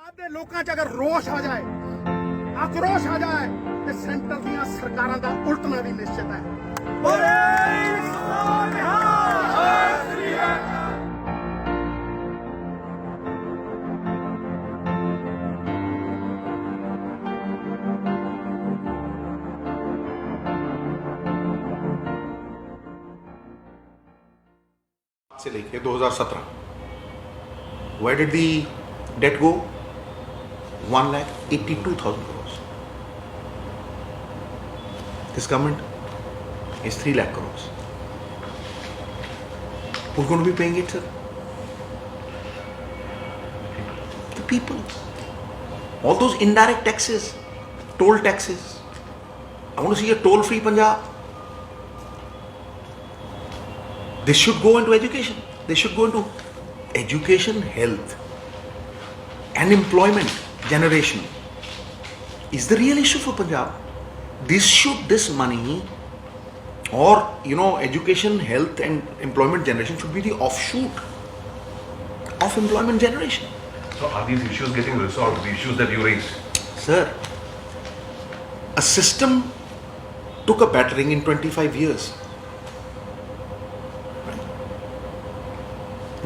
पंजाब ਦੇ ਲੋਕਾਂ 'ਚ ਅਗਰ ਰੋਸ਼ ਆ ਜਾਏ, ਆਕਰੋਸ਼ ਆ ਜਾਏ ਤੇ ਸੈਂਟਰ ਦੀਆਂ ਸਰਕਾਰਾਂ ਦਾ ਉਲਟਣਾ ਵੀ ਨਿਸ਼ਚਿਤ ਹੈ। से लेके 2017 where did the debt go? 1,82,000 crores. This government is 3 lakh crores. Who's going to be paying it, sir? The people. All those indirect taxes, toll taxes. I want to see a toll-free Punjab. This should go into education. They should go into education, health, and employment generation is the real issue for Punjab. This money or education, health, and employment generation should be the offshoot of employment generation. So are these issues getting resolved? The issues that you raised? Sir, a system took a battering in 25 years.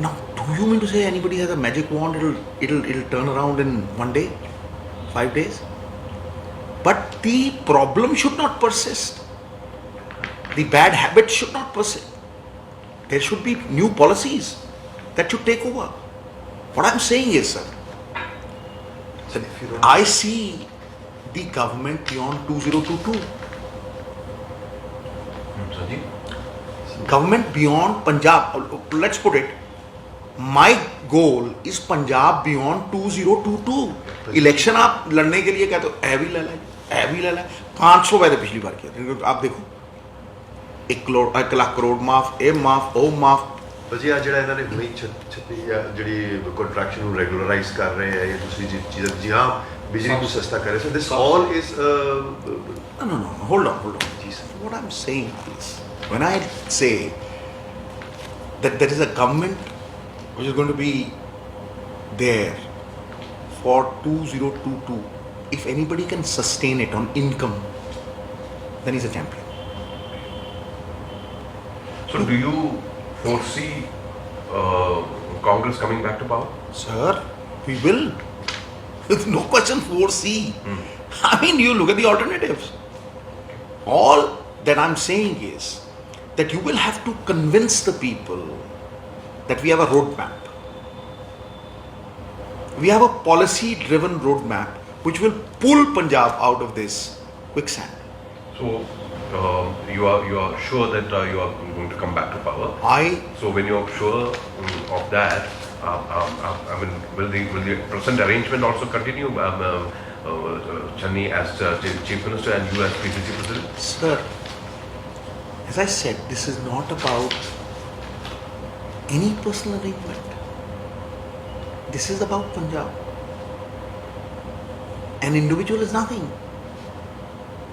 Now, do you mean to say anybody has a magic wand? It'll turn around in 1 day, 5 days? But the problem should not persist. The bad habits should not persist. There should be new policies that should take over. What I'm saying is, sir, I see the government beyond 2022. Government beyond Punjab. Let's put it. My goal is Punjab beyond 2022. Election आप लड़ने के लिए कहते हो ऐ भी ले ला 500 पैसे पिछली बार किया। आप देखो 1 ਲੱਖ ਕਰੋੜ ਮਾਫ, ਇਹ ਮਾਫ, ਉਹ ਮਾਫ। ਭਾਜੀ ਆ ਜਿਹੜਾ ਇਹਨਾਂ ਨੇ ਹੁਣੀ ਛੱਤੀ ਜਿਹੜੀ ਕੰਟਰੈਕਸ਼ਨ ਨੂੰ ਰੈਗੂਲਰਾਈਜ਼ ਕਰ ਰਹੇ ਆ, ਇਹ ਦੂਸਰੀ ਚੀਜ਼ਾਂ ਜੀ ਹਾਂ ਬਿਜਲੀ ਨੂੰ ਸਸਤਾ ਕਰ ਰਹੇ, so this all is no hold on ਜੀ sir, what I'm saying is when I say that there is a government which is going to be there for 2022, if anybody can sustain it on income, then he's a champion. So do you foresee Congress coming back to power? Sir, we will. With no question foresee. I mean, you look at the alternatives. All that I'm saying is that you will have to convince the people that we have a roadmap. We have a policy-driven roadmap which will pull Punjab out of this quicksand. So you are sure that you are going to come back to power? So when you are sure of that, I mean, will the present arrangement also continue? Channi as Chief Minister and you as PCC President? Sir, as I said, this is not about any personal arrangement. This is about Punjab. An individual is nothing.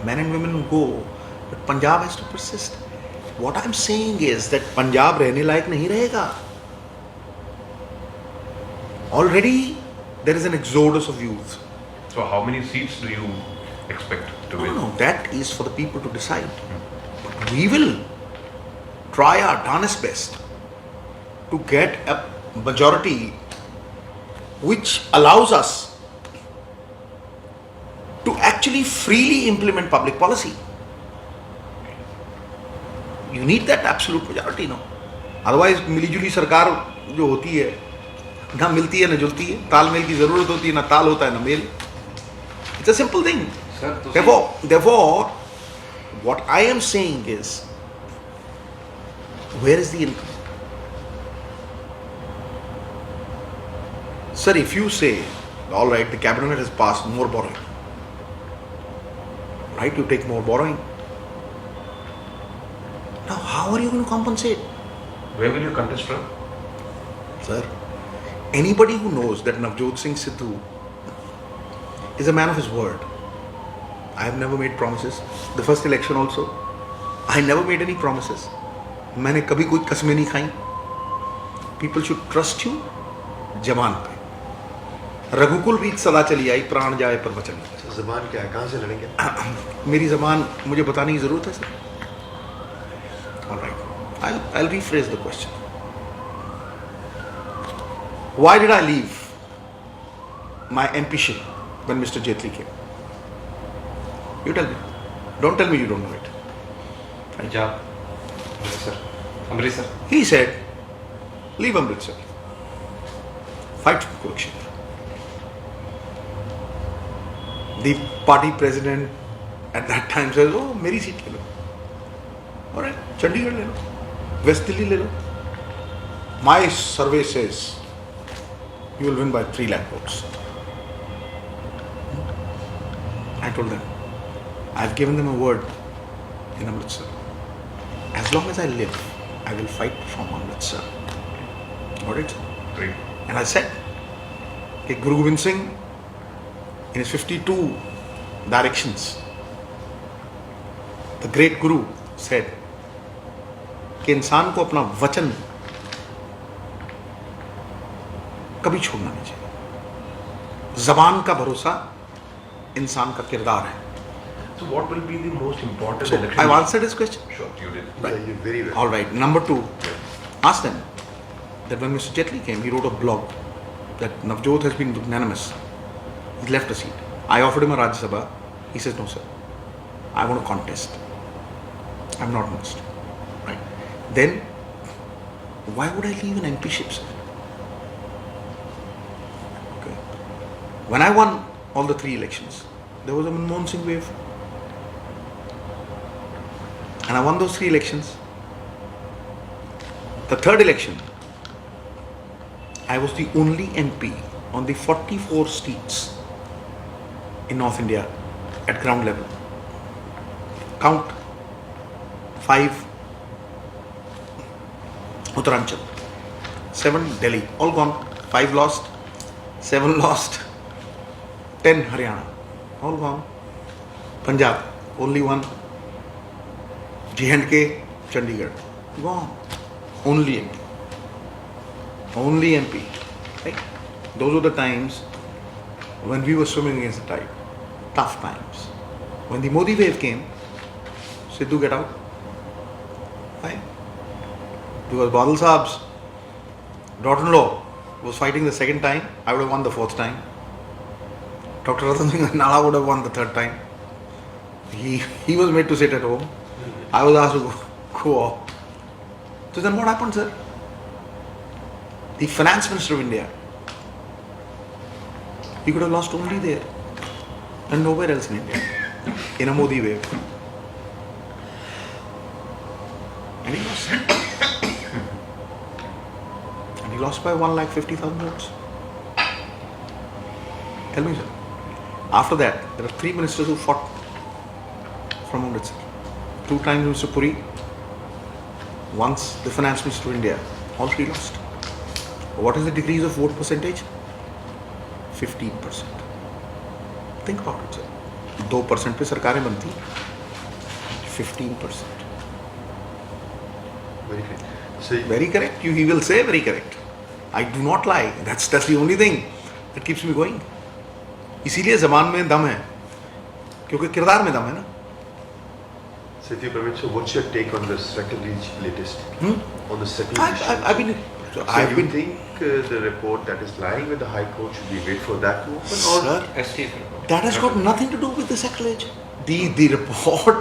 Men and women go, but Punjab has to persist. What I'm saying is that Punjab रहने लायक नहीं रहेगा. Already there is an exodus of youth. So how many seats do you expect to win? No, that is for the people to decide. But we will try our darnest best to get a majority which allows us to actually freely implement public policy. You need that absolute majority, no? Otherwise, मिली-जुली सरकार जो होती है, ना मिलती है ना जुलती है, तालमेल की जरूरत होती है ना ताल होता है ना mail. It's a simple thing. Therefore, what I am saying is, where is the income? Sir, if you say, all right, the cabinet has passed more borrowing, right? You take more borrowing. Now, how are you going to compensate? Where will you contest from? Sir, anybody who knows that Navjot Singh Sidhu is a man of his word. I have never made promises. The first election also, I never made any promises. मैंने कभी कोई कसमें नहीं खाई. People should trust you, जवान पे. रघुकुल बीच सदा चली आई, प्राण जाए पर वचन न जाए। जबान क्या है, कहाँ से लड़ेंगे? मेरी जबान मुझे बताने की जरूरत है sir? Alright, I'll rephrase the question. Why did I leave my MPship when Mr. Jaitley came? You tell me. Don't tell me you don't know it. Punjab, Amritsar. He said, leave Amritsar. Fight for Kurukshetra. The party president at that time says, oh, मेरी seat ले लो. Alright, Chandigarh ले लो, West Delhi ले लो. My survey says you will win by 3 lakh votes. I told them, I've given them a word in Amritsar. As long as I live, I will fight from Amritsar. Got it? Great. And I said, कि Guru Gobind Singh, in his 52 directions, the great Guru said कि इंसान को अपना वचन कभी छोड़ना नहीं चाहिए. जबान का भरोसा इंसान का किरदार है. So what will be the most important So election? I've answered this question. Sure, you did. Yeah, you very well. All right. Number 2, ask them that when Mr. Jaitley came, he wrote a blog that Navjot has been magnanimous. He's left a seat. I offered him a Rajya Sabha. He says, no, sir. I want to contest. I'm not missed. Right. Then, why would I leave an MPship, sir? Okay. When I won all the 3 elections, there was a Manmohan Singh wave. And I won those 3 elections. The 3rd election, I was the only MP on the 44 seats in North India at ground level. Count 5 Uttaranchal, 7 Delhi, all gone. 5 lost, 7 lost, 10 Haryana, all gone. Punjab, only 1. J&K, Chandigarh, gone. Only MP. Only MP. Right? Those were the times when we were swimming against the tide. Tough times. When the Modi wave came, Sidhu, get out. Why? Because Badal Saab's daughter-in-law was fighting the 2nd time, I would have won the 4th time. Dr. Ratan Singh Nala would have won the 3rd time. He was made to sit at home. I was asked to go off. So then what happened, sir? The finance minister of India, he could have lost only there and nowhere else in India, in a Modi wave. And he lost. And he lost by 1,50,000 votes. Tell me, sir. After that, there are 3 ministers who fought from Amritsar. 2 times Mr. Puri, once the finance minister of India. All 3 lost. What is the decrease of vote percentage? 15%. Think about it, sir. 2% पे सरकारें बनती, 15%. Very good. So, Very correct. He will say very correct. I do not lie. That's the only thing that keeps me going. इसीलिए ज़बान में दम है, क्योंकि किरदार में दम है ना. so if you permit, so what's your take on the Sacrilege latest? On the Sacrilege? I've been think the report that is lying with the High Court, should we wait for that to open? Sir, STF report. that has got nothing to do with the sacrilege. The report,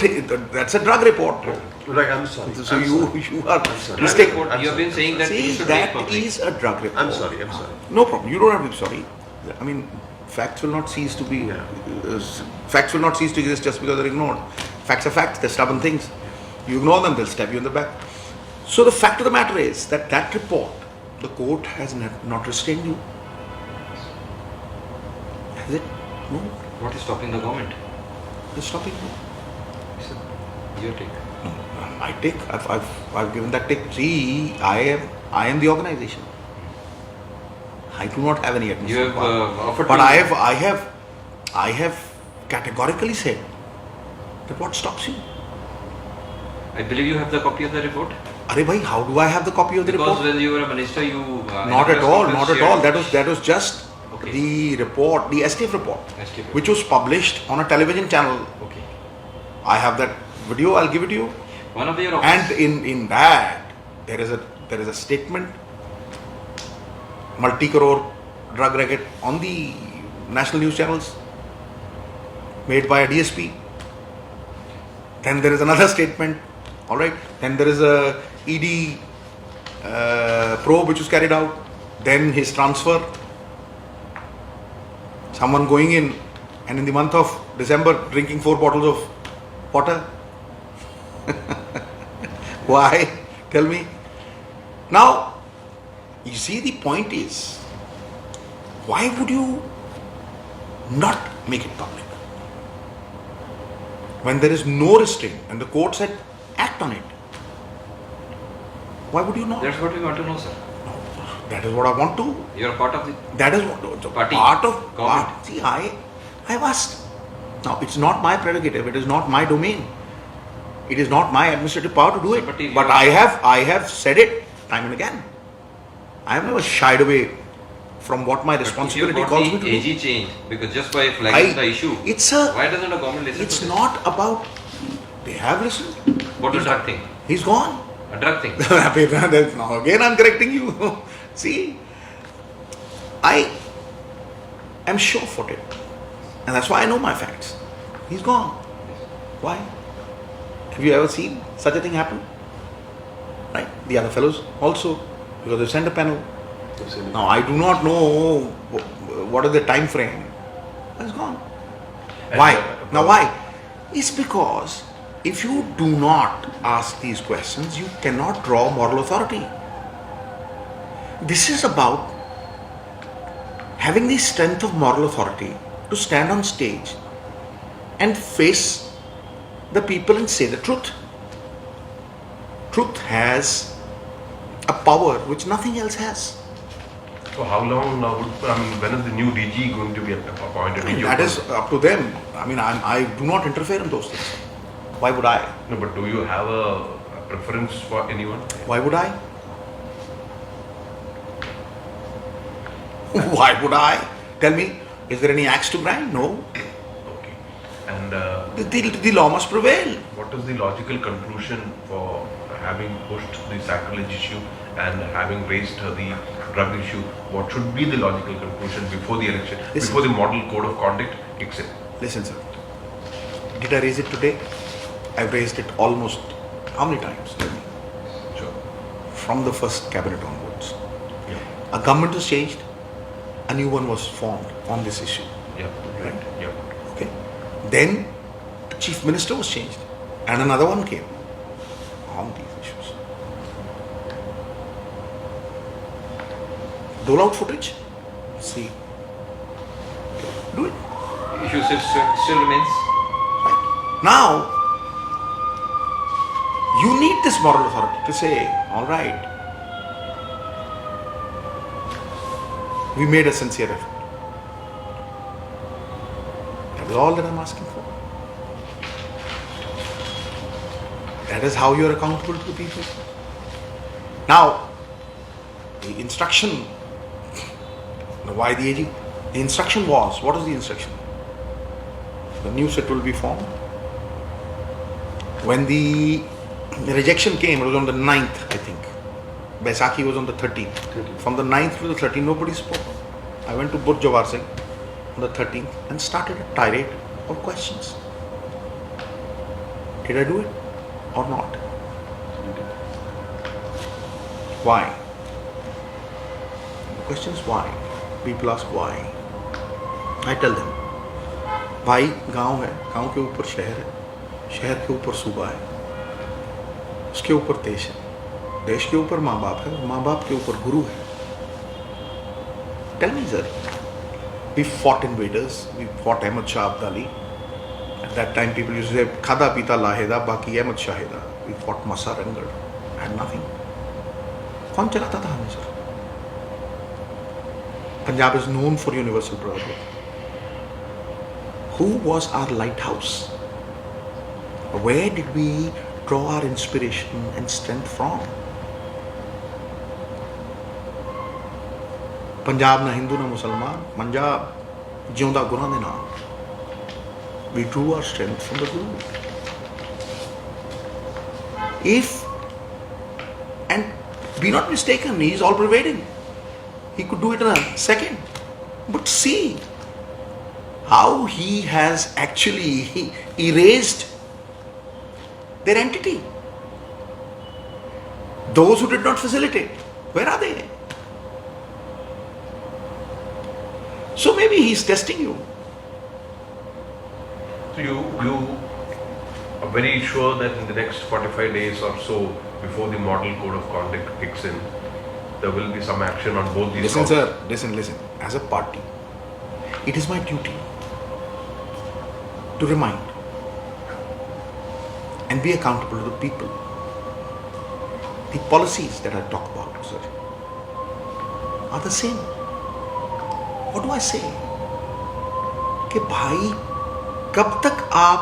that's a drug report. Right, I'm sorry. So you are sorry. mistaken. Report, you have been saying that See, you should make that public. is a drug report. I'm sorry. No problem. You don't have to be sorry. I mean, facts will not cease to be. Facts will not cease to exist just because they're ignored. Facts are facts. They're stubborn things. You ignore them, they'll stab you in the back. So the fact of the matter is that report, the court has not restrained you. Has it? No. What is stopping the government? It's stopping you. Your take. No, my take. I've given that take. See, I am the organization. I do not have any You administrative have power. offered But to- I have categorically said that what stops you? I believe you have the copy of the report. Arey bhai, how do I have the copy of the Because report? when you were a minister, you Not at all. Not at all. That was just Okay. the report, the STF report, STF. which was published on a television channel. Okay. I have that video. I'll give it to you. One of your And officers. in that there is a statement, multi-crore drug racket on the national news channels made by a DSP. Then there is another statement, all right. Then there is a ED probe which was carried out. Then his transfer. Someone going in and in the month of December drinking 4 bottles of water. Why? Tell me. Now, you see, the point is, why would you not make it public? When there is no restraint and the court said act on it, why would you not? That's what we want to know, sir. That is what I want to. You are part of the. That is what the Party, part of government. part. See, I've asked. Now, it's not my prerogative. It is not my domain. It is not my administrative power to do it. But if But you- I have said it time and again. I have never shied away from what my responsibility But calls if me you to got do. the AG change, because just by flagging the issue, It's a. why doesn't the government listen It's to this? not about. They have listened. What a drug thing. He's gone. A drug thing. Now again I'm correcting you. See, I am sure-footed, and that's why I know my facts. He's gone. Why? Have you ever seen such a thing happen? Right? The other fellows also, because they sent a panel. Now I do not know what is the time frame. It's gone. And, Why? uh, Now why? It's because if you do not ask these questions, you cannot draw moral authority. This is about having the strength of moral authority to stand on stage and face the people and say the truth. Truth has a power which nothing else has. So how long when is the new DG going to be appointed? DG That is up to them. I mean, I do not interfere in those things. Why would I? No, but do you have a preference for anyone? Why would I? Why would I? Tell me, is there any axe to grind? No. Okay. And The law must prevail. what is the logical conclusion for having pushed the sacrilege issue and having raised the drug issue? What should be the logical conclusion before the election, Listen. before the model code of conduct kicks in? Listen, sir. Did I raise it today? I've raised it almost how many times? Tell me. Sure. From the first cabinet onwards. Yeah. A government was changed, a new one was formed on this issue. Yeah. Right. Yeah. Okay. Then the chief minister was changed, and another one came on these issues. Dole out footage. See. Do it. Issue still remains. Now, you need this moral authority to say, all right, we made a sincere effort. That is all that I'm asking for. That is how you are accountable to people. Now, the instruction, why the AG? The instruction was, what is the instruction? The new set will be formed. When the rejection came, it was on the 9th, I think. Baisakhi was on the 13th. From the 9th to the 13th, nobody spoke. I went to Burj Jawar Singh on the 13th and started a tirade of questions. Did I do it or not? Why? The question is why. People ask why. I tell them, भाई गांव है, गांव के ऊपर शहर है, शहर के ऊपर सूबा है, उसके ऊपर देश है, देश के ऊपर माँ बाप है, माँ बाप के ऊपर गुरु है. Tell me, sir, we fought invaders, we fought Ahmad Shah Abdali. At that time people used to say khada pita laheda, baki Ahmad Shaheda. We fought Masa Rangal, had nothing. कौन चलाता था हमें, sir? Punjab is known for universal brotherhood. Who was our lighthouse? Where did we draw our inspiration and strength from? Punjab ਨਾ ਹਿੰਦੂ ਨਾ ਮੁਸਲਮਾਨ, ਪੰਜਾਬ ਜਿਉਂਦਾ ਗੁਰਾਂ ਦੇ ਨਾਲ। We drew our strength from the Guru. If, and be not mistaken, he is all pervading. He could do it in a second. But see how he has actually erased their entity. Those who did not facilitate, where are they? So maybe he's testing you. So you are very sure that in the next 45 days or so, before the model code of conduct kicks in, there will be some action on both these Listen, counts? sir, listen. As a party, it is my duty to remind and be accountable to the people. The policies that I talk about, sir, are the same. What do I say? कि भाई कब तक आप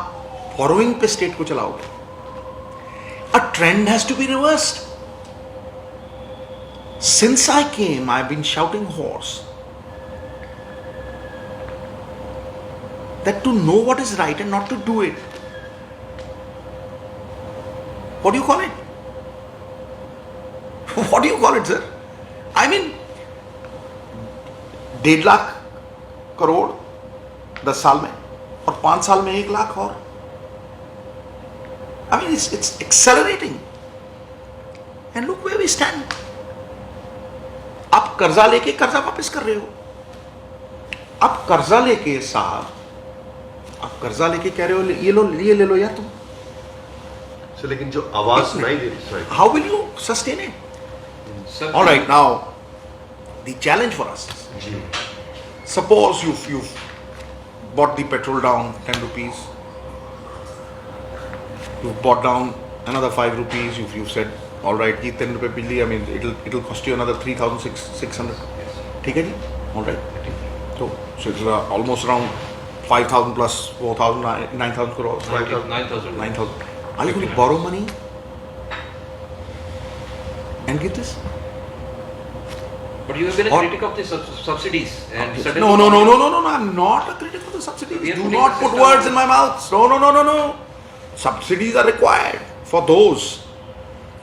borrowing पे state को चलाओगे? A trend has to be reversed. Since I came, I've been shouting hoarse that to know what is right and not to do it. What do you call it? What do you call it, sir? I mean, 1.5 lakh crore 10 साल में और 5 साल में 1 लाख और I mean it's accelerating and look where we stand. आप कर्जा लेके कर्जा वापस कर रहे हो. आप कर्जा लेके साहब, आप कर्जा लेके कह रहे हो ये ले लो यार तुम. So, लेकिन जो आवाज सुनाई दे रही है, How will you sustain it? Sir, All right, now the challenge for us is, ji suppose you've bought the petrol down 10 rupees, you've bought down another 5 rupees, you've said all right ye 10 rupees billi, I mean it'll cost you another 3,600. ठीक है जी, all right. So it's almost around 5,000 plus 4,000, 9,000 crores. 9,000. 9,000. Are you going to borrow money and give this? But you have been a Or- critic of the subsidies and suddenly... No, I'm not a critic of the subsidies. We are Do putting not the put system words on- in my mouth. No. Subsidies are required for those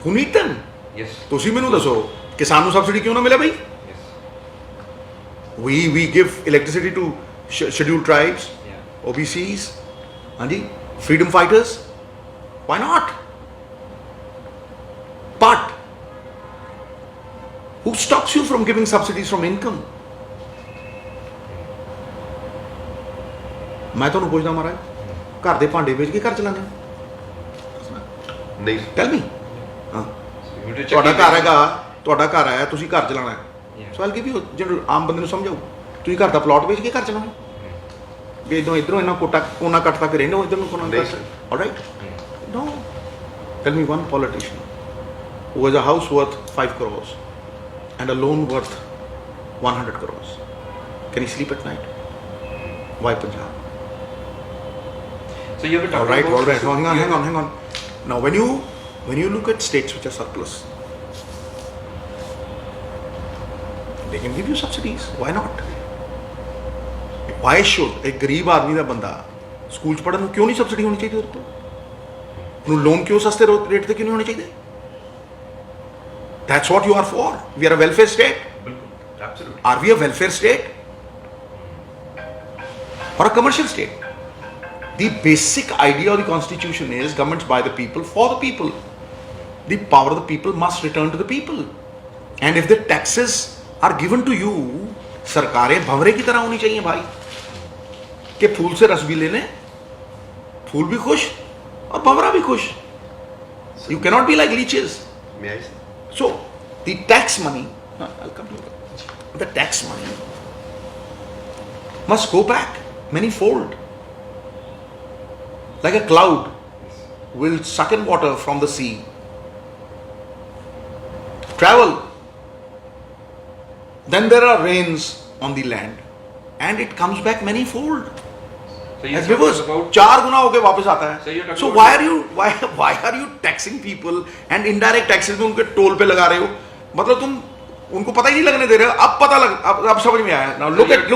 who need them. Yes. ਤੁਸੀਂ ਮੈਨੂੰ ਦੱਸੋ ਕਿਸਾਨ ਨੂੰ subsidy ਕਿਉਂ ਨਾ ਮਿਲੇ ਬਈ? Yes. We give electricity to scheduled tribes, Yeah. OBCs, ਹਾਂਜੀ, freedom fighters. Why not? But who stops you from giving subsidies from income? ਮੈਂ ਤੁਹਾਨੂੰ ਪੁੱਛਦਾ ਮਹਾਰਾਜ, ਘਰ ਦੇ ਭਾਂਡੇ ਵੇਚ ਕੇ ਘਰ ਚਲਾਉਂਦੇ ਹੋ? नहीं Tell me. ਹਾਂ, You need to check ਤੁਹਾਡਾ your ਘਰ business. ਹੈਗਾ, ਤੁਹਾਡਾ ਘਰ ਹੈ, ਤੁਸੀਂ ਘਰ ਚਲਾਉਣਾ ਹੈ. Yeah. So I give you general ਆਮ ਬੰਦੇ ਨੂੰ ਸਮਝਾਓ, ਤੁਸੀਂ ਘਰ ਦਾ ਪਲਾਟ ਵੇਚ ਕੇ ਘਰ ਚਲਾਉਣਾ, ਵੀ ਇਧਰੋਂ ਇਹਨਾਂ ਕੋਨਾ ਕੱਟ ਤੱਕ ਰਹਿੰਦੇ ਹੋ, ਇਧਰ ਨੂੰ ਕੋਨਾ ਨਹੀਂ ਕੱਟ. sir. All right? No. Tell me one politician who has a house worth 5 crores and a loan worth 100 crores. Can he sleep at night? Why Punjab? So you have been All talking right. about... Hang on. Now when you look at states which are surplus, they can give you subsidies. Why not? Why should एक गरीब आदमी ਦਾ ਬੰਦਾ school ਚ ਪੜਨ ਨੂੰ ਕਿਉਂ ਨਹੀਂ subsidy ਹੋਣੀ ਚਾਹੀਦੀ ਉਹਦੇ ਕੋਲ? ਉਹਨੂੰ ਲੋਨ ਕਿਉਂ ਸਸਤੇ ਰੇਟ ਤੇ ਕਿਉਂ ਨਹੀਂ ਹੋਣੇ ਚਾਹੀਦੇ? That's what you are for. We are a welfare state. बिल्कुल, absolutely. Are we a welfare state or a commercial state? The basic idea of the constitution is governments by the people, for the people. The power of the people must return to the people. And if the taxes are given to you, सरकारें भंवरे की तरह होनी चाहिए भाई, कि फूल से रस भी लेने, फूल भी खुश और भंवरा भी खुश. You cannot be like leeches. may I So, the tax money, I'll come to it. The tax money must go back many-fold. Like a cloud will suck in water from the sea, travel. Then there are rains on the land, and it comes back many-fold. So you're As talking rivers, about... 4 गुना होके वापस आता So you're है. talking So about- why are you taxing people and indirect taxes में उनके toll पे लगा रहे हो? मतलब तुम उनको पता ही नहीं लगने दे रहे, अब पता लग, अब समझ में आया. Now look at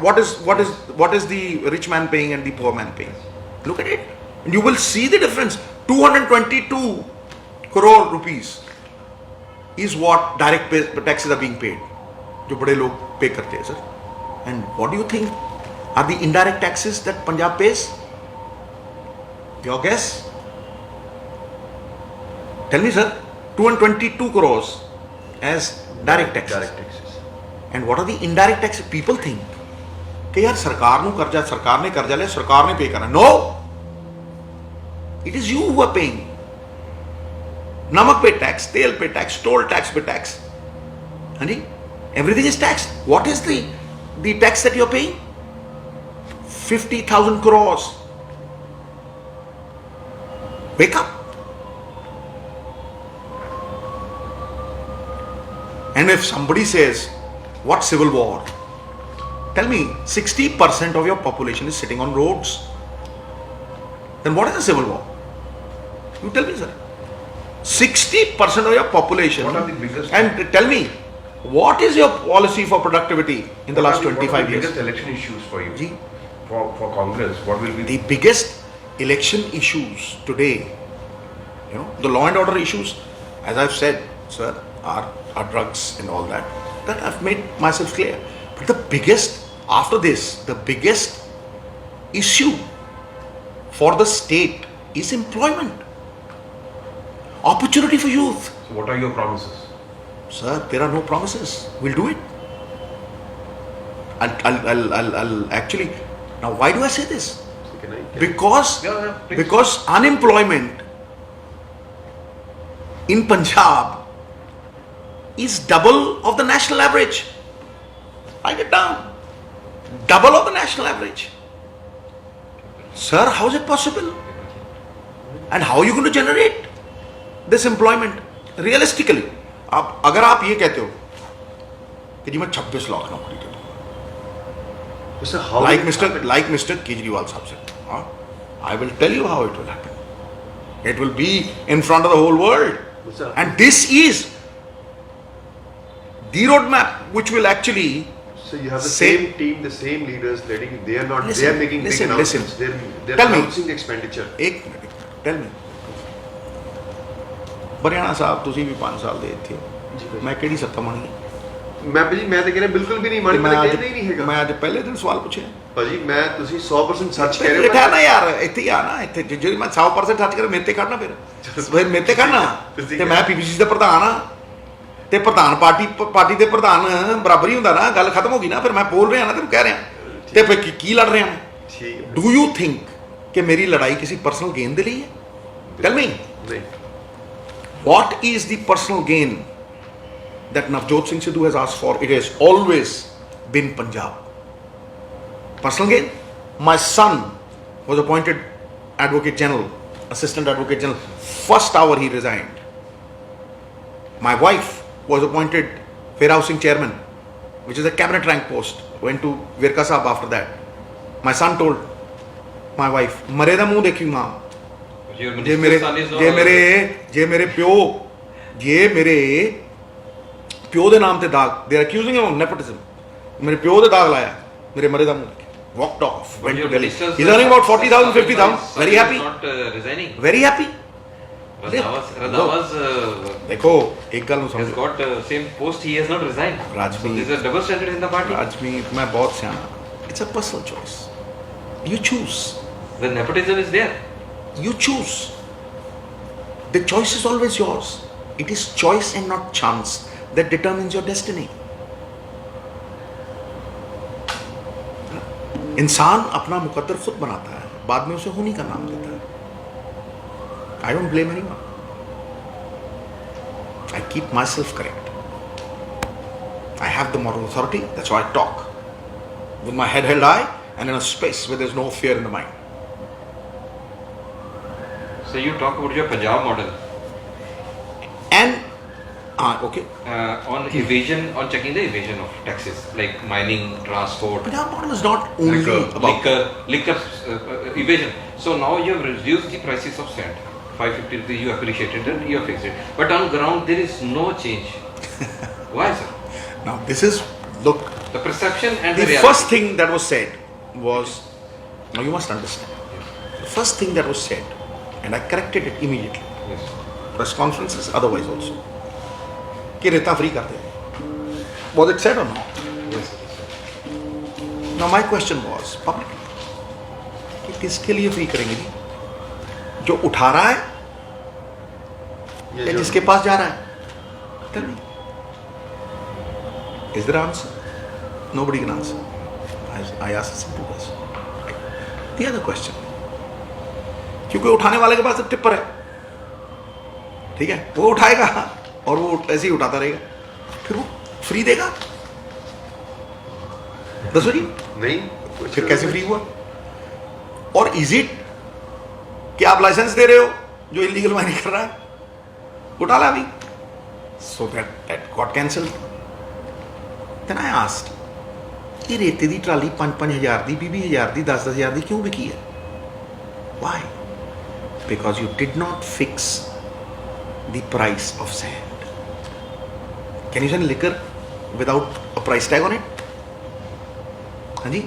what is the rich man paying and the poor man paying. Look at it. And you will see the difference. 222 crore rupees is what direct taxes are being paid. जो बड़े लोग pay करते हैं, sir. And what do you think are the indirect taxes that Punjab pays? Your guess? Tell me, sir. 222 crores as direct taxes. Direct taxes. And what are the indirect taxes? People think कि यार सरकार ने कर्जा लिया, सरकार ने पे करना. No! It is you who are paying. नमक पे टैक्स, तेल पे टैक्स, टोल टैक्स पे टैक्स. हाँ जी? Everything is taxed. What is the tax that you are paying? 50,000 crores. Wake up. And if somebody says, what civil war? Tell me, 60% of your population is sitting on roads. Then what is a civil war? You tell me, sir. 60% of your population. What are the biggest? And tell me, what is your policy for productivity in the last 25 What are the years? biggest election issues for you? Ji? For Congress, what will be The biggest election issues today, the law and order issues, as I've said, sir, are drugs and all that. That I've made myself clear. But the biggest, after this, the biggest issue for the state is employment. Opportunity for youth. So what are your promises? Sir, there are no promises. We'll do it. I'll actually. Now, why do I say this? So can I- Because please. unemployment in Punjab is double of the national average. Write it down. Double of the national average. Sir, how is it possible? And how are you going to generate this employment? Realistically, अगर आप ये कहते हो कि जी मैं 26 लाख नौकरी दे दूंगा, Sir, how like will it happen? Mr. Kejriwal साहब said, I will tell you how it will happen. It will be in front of the whole world. Sir, And this is the roadmap which will actually. So you have the Say- same team, the same leaders leading. They are not. Listen, they are making listen, big announcements. listen. They're Tell me. announcing the expenditure. एक minute, tell me. ਬਰਿਆਣਾ ਸਾਹਿਬ ਤੁਸੀਂ ਵੀ 5 ਸਾਲ ਦੇ ਇੱਥੇ ਹੋ, ਮੈਂ ਕਿਹੜੀ ਸੱਤਾ ਮਾਣੀ ਹੈ? ਮੈਂ ਭਾਜੀ ਮੈਂ ਤਾਂ ਕਹਿੰਦਾ ਬਿਲਕੁਲ ਵੀ ਨਹੀਂ ਮਾਣੀ, ਮੈਂ ਕਹਿੰਦਾ ਹੀ ਨਹੀਂ ਹੈਗਾ। ਮੈਂ ਅੱਜ ਪਹਿਲੇ ਦਿਨ ਸਵਾਲ ਪੁੱਛਿਆ ਭਾਜੀ ਮੈਂ ਤੁਸੀਂ 100% ਸੱਚ ਕਹਿ ਰਹੇ ਬੈਠਾ ਹੋ। ਨਾ ਯਾਰ, ਇੱਥੇ ਹੀ ਆ ਨਾ, ਇੱਥੇ ਜੇ ਮੈਂ 100% ਸੱਚ ਕਰਾਂ ਮੇਰੇ ਤੇ ਖੜਨਾ, ਫਿਰ ਮੇਰੇ ਤੇ ਖੜਨਾ ਤੇ ਮੈਂ ਪੀਪੀਸੀ ਦਾ ਪ੍ਰਧਾਨ ਆ ਤੇ ਪ੍ਰਧਾਨ ਪਾਰਟੀ ਦੇ ਪ੍ਰਧਾਨ ਬਰਾਬਰ ਹੀ ਹੁੰਦਾ ਨਾ, ਗੱਲ ਖਤਮ ਹੋ ਗਈ ਨਾ, ਫਿਰ ਮੈਂ ਬੋਲ ਰਿਹਾ ਨਾ, ਤੈਨੂੰ ਕਹਿ ਰਿਹਾ ਤੇ ਫਿਰ ਕੀ ਲੜ ਰਿਹਾ ਮੈਂ? ਠੀਕ ਹੈ। ਡੂ ਯੂ ਥਿੰਕ ਕਿ ਮੇਰੀ ਲੜਾਈ ਕਿਸੇ ਪਰਸਨਲ ਗੇਨ ਦੇ ਲਈ ਹੈ? ਟੈਲ ਮੀ, ਨਹੀਂ what is the personal gain that Navjot Singh Sidhu has asked for? It has always been Punjab. Personal gain? My son was appointed Advocate General, Assistant Advocate General. First hour he resigned. My wife was appointed Fair Housing Chairman, which is a cabinet rank post. Went to Virka Sahab after that. My son told my wife, "Mare da muh dekhi maa." Your ਜੇ minister's son is not ਮੇਰੇ ਪਿਓ ਦੇ ਨਾਮ ਤੇ ਦਾਗ, they are accusing him of nepotism, ਮੇਰੇ ਪਿਓ ਦੇ ਦਾਗ ਲਾਇਆ, ਮੇਰੇ ਮਰੇ ਦਾ ਮੂੰਹ, walked off, But went your to Delhi. minister's He's earning about 40,000, 50,000, son very is happy, not resigning. very happy. Randhawa's देखो एक गल ਨੂੰ has ਸਮਝੋ got same post. He has not resigned. Rajmeet. So there's a double standard in the party. राजमीत, मैं बहुत सियाना, it's a personal choice, you choose. The nepotism is there. You choose. The choice is always yours. It is choice and not chance that determines your destiny. इंसान अपना मुकद्दर खुद बनाता है, बाद में उसे होनी का नाम देता है. I don't blame anyone. I keep myself correct. I have the moral authority, that's why I talk with my head held high and in a space where there's no fear in the mind. So you talk about your Punjab model And okay. On evasion, on checking the evasion of taxes like mining, transport, Punjab model is not only about liquor evasion. So now you have reduced the prices of sand. 550 rupees you appreciated and you have fixed it. But on ground there is no change. Why, sir? Now this is, look, The perception and the the reality. first thing that was said was, now you must understand, the first thing that was said, and I corrected it immediately, Yes. press conferences, otherwise also, कि रेता free कर दे. Was it said or not? Yes. Now my question was publicly, कि किसके लिए free करेंगे जी? जो उठा रहा है ये या जो- जिसके पास जा रहा है? Tell me. Is there an answer? Nobody can answer. I asked a simple question. The other question. क्योंकि उठाने वाले के पास तो टिप्पर है, ठीक है, वो उठाएगा और वो ऐसे ही उठाता रहेगा, फिर वो फ्री देगा? दसो जी, नहीं फिर कैसे फ्री हुआ? और इज इट कि आप लाइसेंस दे रहे हो जो इलीगल माइनिंग कर रहा है, उठा ला अभी, so that got cancelled. Then I asked, ये रेते दी ट्राली 5,000 दी, 20,000 दी, 10,000 दी क्यों बिकी है? Why? Because you did not fix the price of sand. Can you sell liquor without a price tag on it? Hanji?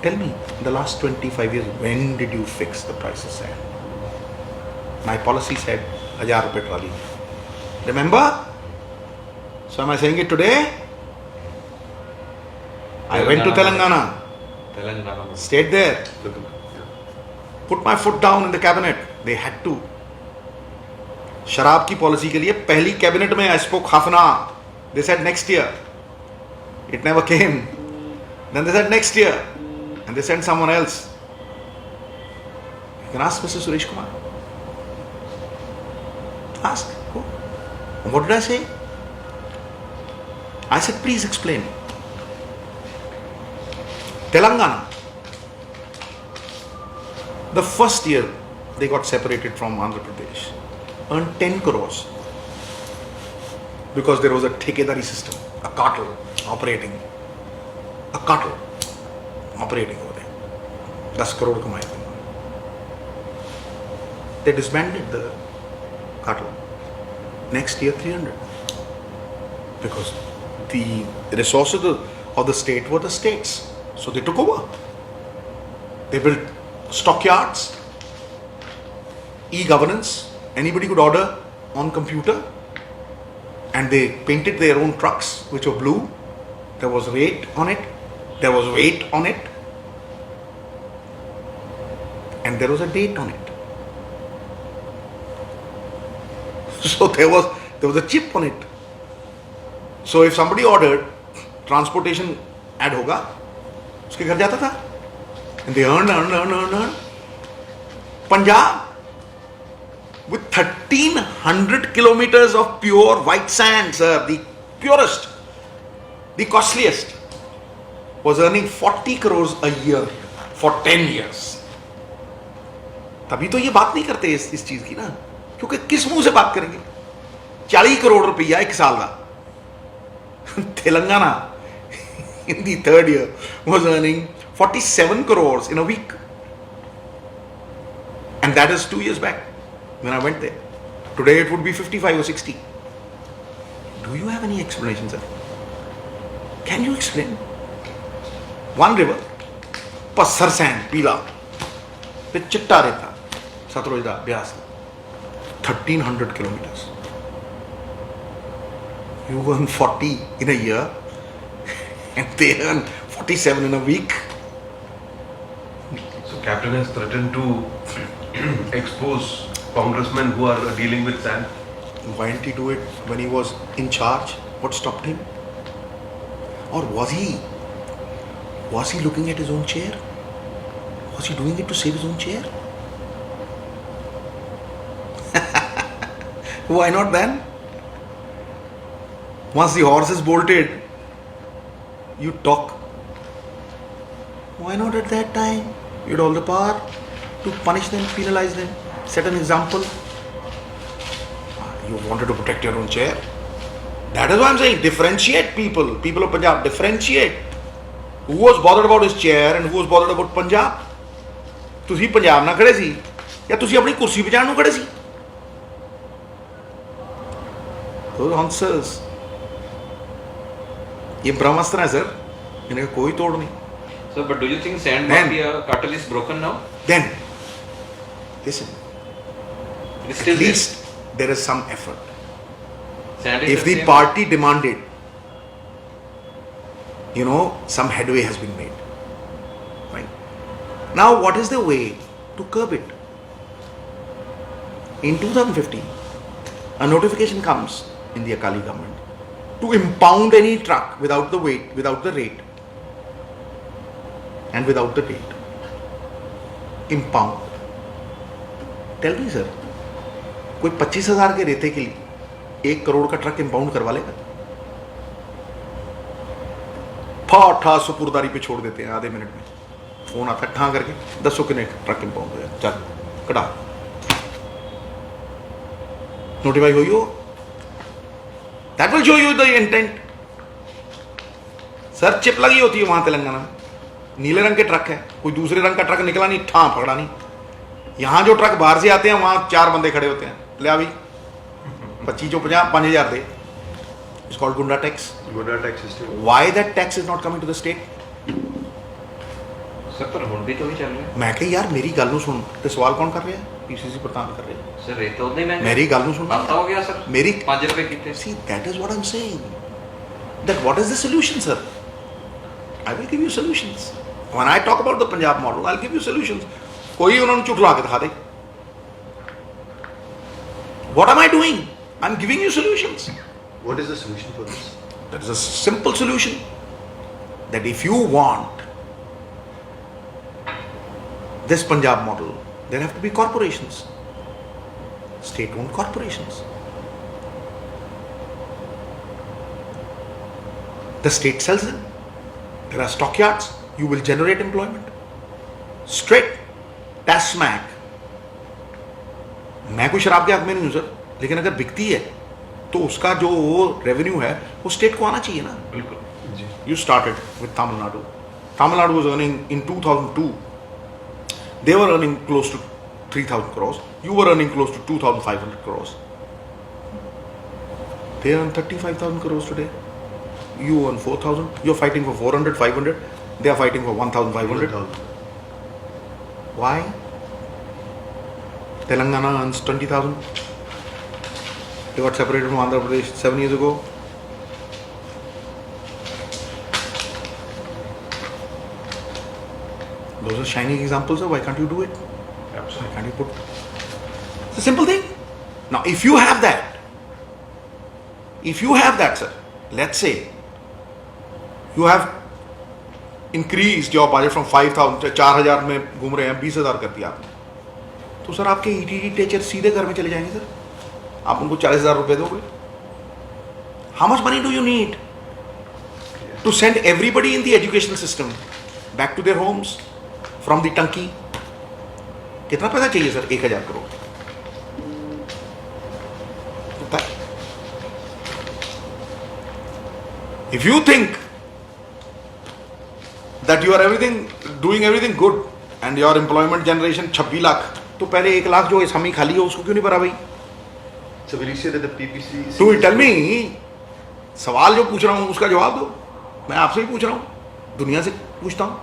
Tell me, in the last 25 years, when did you fix the price of sand? My policy said 1,000 rupees trolley. Remember? So am I saying it today? I went to Telangana, Telangana. stayed there, Look, yeah. put my foot down in the cabinet. They had to. शराब की policy के लिए पहली cabinet में I spoke half an hour. They said next year. It never came. Then they said next year. And they sent someone else. You can ask Mr. Suresh Kumar. Ask. Go. And what did I say? I said, please explain. Telangana. The first year they got separated from Andhra Pradesh, earned 10 crores because there was a ठेकेदारी system, a cartel operating over there. 10 crore कमाए थे. They disbanded the cartel. Next year 300 because the resources of the state were the states, so they took over. They built stockyards, e-governance, anybody could order on computer, and they painted their own trucks which were blue. There was weight on it, and there was a date on it. So there was a chip on it. So if somebody ordered, transportation add होगा, उसके घर जाता था. And they earned. Punjab, with 1,300 kilometers of pure white sand, sir, the purest, the costliest, was earning 40 crores a year for 10 years. तभी तो ये बात नहीं करते इस चीज की ना, क्योंकि किस मुंह से बात करेंगे? 40 करोड़ रुपया एक साल का. Telangana in the third year was earning 47 crores in a week. And that is 2 years back when I went there. Today it would be 55 or 60. Do you have any explanation, sir? Can you explain? One river, Passar sand, Pila, with Chitta Reta, Satluj, Byas, 1,300 kilometers. You earn 40 in a year and they earn 47 in a week. So Captain has threatened to expose congressmen who are dealing with sand. Why didn't he do it when he was in charge? What stopped him? Or was he looking at his own chair? Was he doing it to save his own chair? Why not then? Once the horse is bolted, you talk. Why not at that time? You had all the power to punish them, penalize them, set an example. You wanted to protect your own chair. That is why I'm saying differentiate people. People of Punjab, differentiate. Who was bothered about his chair and who was bothered about Punjab? ਤੁਸੀਂ ਪੰਜਾਬ ਨਾਲ ਖੜੇ ਸੀ ਜਾਂ ਤੁਸੀਂ ਆਪਣੀ ਕੁਰਸੀ ਬਚਾਉਣ ਨੂੰ ਖੜੇ ਸੀ? Those answers ये ब्रह्मास्त्र है सर, इनका कोई तोड़ नहीं. So, but do you think sand Then- mafia cartel is broken now? Then, listen, It is at still least there is some effort. there. Sand is If the same. party demanded, some headway has been made. Right? Now, what is the way to curb it? In 2015, a notification comes in the Akali government to impound any truck without the weight, without the rate, and without the date. Impound. Tell me, sir, कोई 25,000 के रेते के लिए 1 करोड़ का truck impound करवा लेगा? फाठा सुपुरदारी पे छोड़ देते हैं आधे मिनट में. फोन आता है ठा करके 10 के ट्रक इंपाउंड हो जाए, चल कटा नोटिफाई हो you. That will show you the intent. Sir chip लगी होती है वहां तेलंगाना में, नीले रंग के ट्रक है, कोई दूसरे रंग का ट्रक निकला नहीं, ठा पकड़ा नहीं. यहां जो ट्रक बाहर से आते हैं वहां 4 बंदे खड़े होते हैं, ले अभी 2550 5,000 दे. It's called Gunda tax. Gunda tax system. Why that tax is not coming to the state? Sir, पर ਹੁਣ भी तो ही चल रहा है. मैं कह यार मेरी गल ਨੂੰ ਸੁਣ ਤੇ ਸਵਾਲ ਕੌਣ ਕਰ ਰਿਹਾ? ਪੀਸੀਸੀ ਪ੍ਰਧਾਨ ਕਰ ਰਿਹਾ. Sir, रेत उतने महंगा. मेरी गल ਨੂੰ ਸੁਣ. हफ्ता हो गया सर. मेरी 5 रुपए कितने? See, that is what I'm saying. That what is the solution, sir? I will give you solutions. When I talk about the Punjab model, I'll give you solutions. कोई उन्होंने चुटला के दिखा दे. What am I doing? I'm giving you solutions. What is the solution for this? That is a simple solution. That if you want this Punjab model, there have to be corporations, state-owned corporations. The state sells them. There are stockyards. You will generate employment. Straight, tax smack. मैं कोई शराब के हक में नहीं हूं sir, लेकिन अगर बिकती है तो उसका जो रेवेन्यू है वो स्टेट को आना चाहिए ना. बिल्कुल. You started with Tamil Nadu. Tamil Nadu was earning in 2002. They were earning close to 3,000 crores. You were earning close to 2,500 crores. They earn 35,000 crores today. You earn 4,000. You're fighting for 400, 500. They are fighting for 1,500. 1,000. Why? Telangana earns 20,000. They got separated from Andhra Pradesh 7 years ago. Those are shining examples of why can't you do it? Why Absolutely. can't you put? It's a simple thing. Now, if you have that, sir, let's say you have increased your budget from 5,000 4,000 में घूम रहे हैं 20,000 कर दिया आपने, तो sir आपके ईटीडी teacher सीधे घर में चले जाएंगे सर. आप उनको 40,000 रुपए दोगे. How much money do you need to send everybody in the educational system back to their homes from the Tanki? कितना पैसा चाहिए सर? 1,000 करोड़. होता है. If you think that you are doing everything good and your employment generation 26 lakh, तो पहले 1 लाख जो असमी खाली है उसको क्यों नहीं भरा भाई? So will you say that the PPC? तू टेल मी. सवाल जो पूछ रहा हूँ उसका जवाब दो. मैं आपसे ही पूछ रहा हूँ, दुनिया से पूछता हूँ.